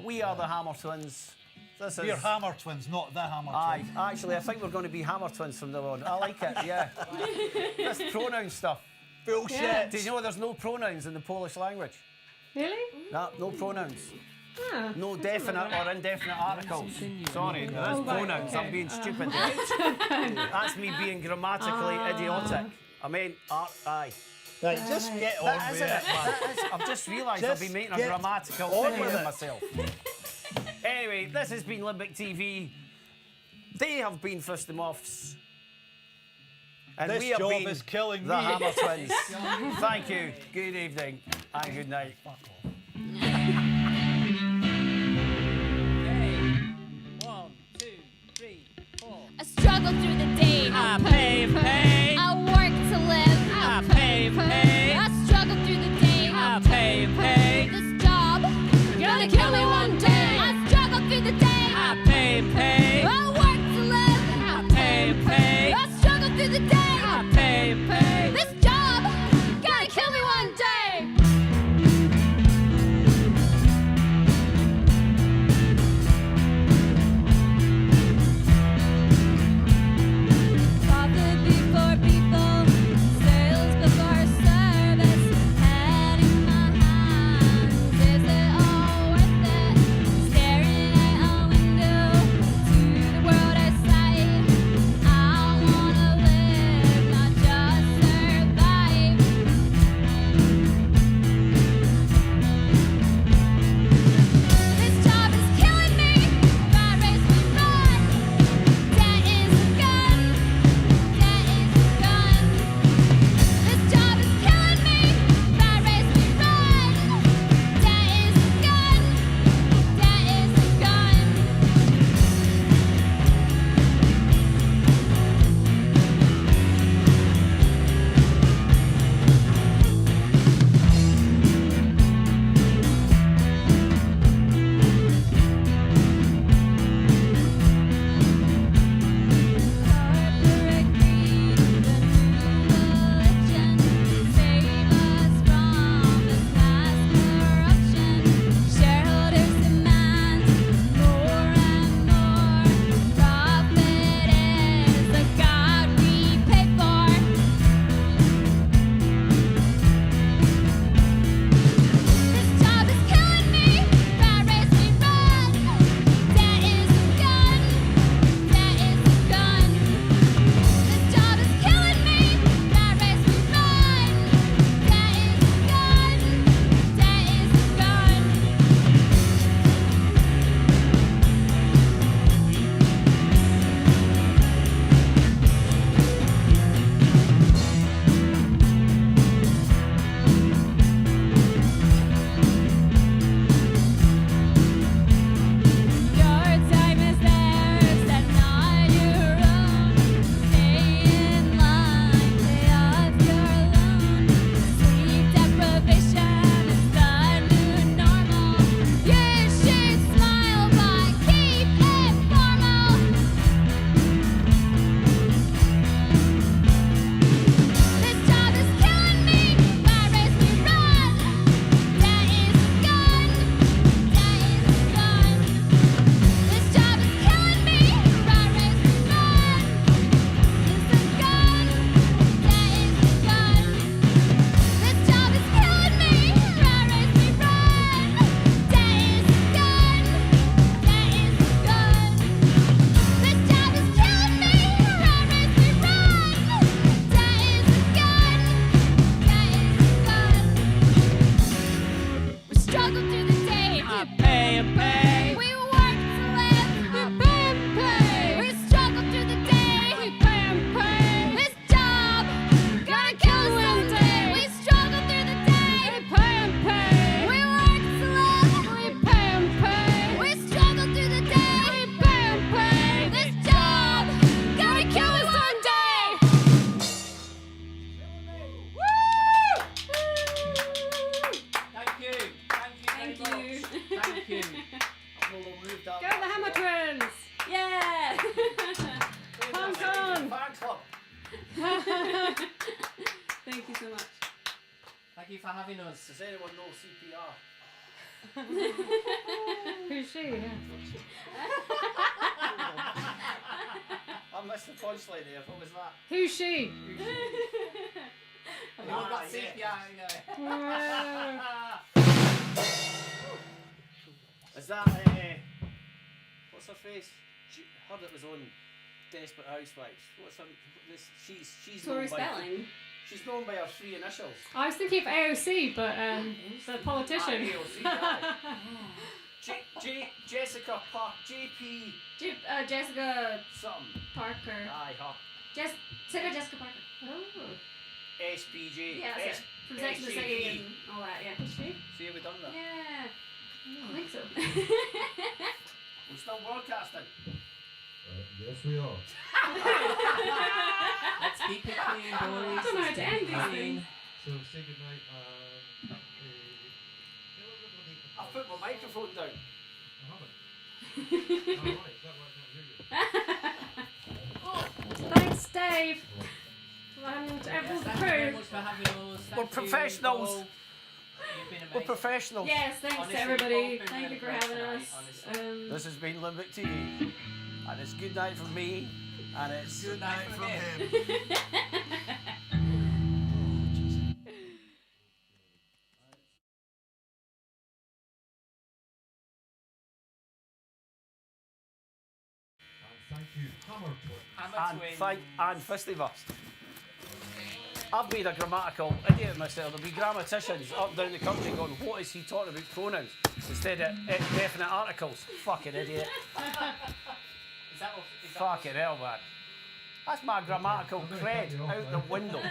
S1: we are the Hammer Twins. This
S5: We're
S1: is.
S5: Hammer Twins, not the Hammer
S1: Aye,
S5: Twins.
S1: actually, I think we're going to be Hammer Twins from now on. I like it, yeah. This pronoun stuff.
S5: Bullshit.
S2: Yeah.
S1: Do you know there's no pronouns in the Polish language?
S2: Really?
S1: No pronouns.
S2: Ah.
S1: No definite or indefinite articles. Sorry, there is
S2: Oh, right,
S1: pronouns.
S2: okay.
S1: I'm being stupid. That's me being grammatically idiotic. I mean, aye.
S5: Right, just get on
S1: That
S5: with
S1: isn't
S5: it,
S1: it.
S5: man.
S1: That is, I've just realised I've
S5: Just
S1: been making a
S5: get
S1: grammatical
S5: on
S1: thing
S5: with
S1: of
S5: it.
S1: myself. Anyway, this has been LimbicTV. They have been Fistymuffs. And
S5: This
S1: we have
S5: job
S1: been
S5: is killing
S1: the
S5: me.
S1: Hammer Twins. Thank you. Good evening and good night.
S5: Fuck off.
S3: One, two, three, four.
S7: I struggle through the day.
S3: I pay, pay.
S7: I work to live.
S3: I pay, pay.
S7: I struggle through the day.
S3: I pay, pay.
S7: This job gonna kill me one day. I struggle through the day.
S3: I pay, pay.
S7: I work to live.
S3: I pay, pay.
S7: I struggle through the day.
S3: I pay, pay.
S7: This job gonna kill me one day. Father before
S3: having us.
S1: Does anyone know CPR?
S2: Who's she? Yeah.
S1: I missed the punchline there. What was that?
S2: Who's she?
S3: Have you all got
S1: yeah.
S3: CPR?
S1: Is that what's her face? Her that was on Desperate Housewives. What's her? She's known
S6: Tori
S1: by.
S6: Spelling.
S1: She's known by her 3 initials.
S2: I was thinking of AOC, but the politician.
S1: Jessica Park, JP
S6: Jessica
S1: something.
S6: Parker.
S1: Aye, her.
S6: Jessica Parker.
S2: Oh.
S1: SPJ.
S6: Yeah, that's it. From Sex and the City and all that, yeah.
S2: Is she?
S1: See how we done that?
S6: Yeah. I think so.
S1: We're still broadcasting.
S8: Yes, we are.
S3: Let's keep it clean, boys.
S6: I don't know how
S3: Let's
S6: to
S3: keep
S6: end
S3: it
S6: these
S3: clean.
S8: So say goodnight.
S1: I put my microphone down.
S8: I haven't. Alright, that might not hear you.
S2: Thanks, Dave. And
S3: Yes,
S2: everyone
S3: thank you very
S2: crew.
S3: much for having us. Thank
S1: We're
S3: you,
S1: professionals.
S3: Paul. You've been
S1: We're
S3: amazing.
S1: professionals.
S6: Yes, thanks
S3: Honestly,
S6: to everybody.
S3: Paul's been
S6: Thank you
S3: really
S6: for
S3: great
S6: having
S3: tonight,
S6: us.
S3: honestly.
S1: This has been LimbicTV. And it's good night from me. And it's
S3: Good night from him.
S8: And thank you, Hammer Twin.
S3: Hammer twins.
S1: and Fistymuffs. I've made a grammatical idiot of myself. There'll be grammaticians up down the country going, what is he talking about pronouns? Instead of definite articles. Fucking idiot.
S3: Is that
S1: Fucking hell, man. That's my grammatical cred out the window.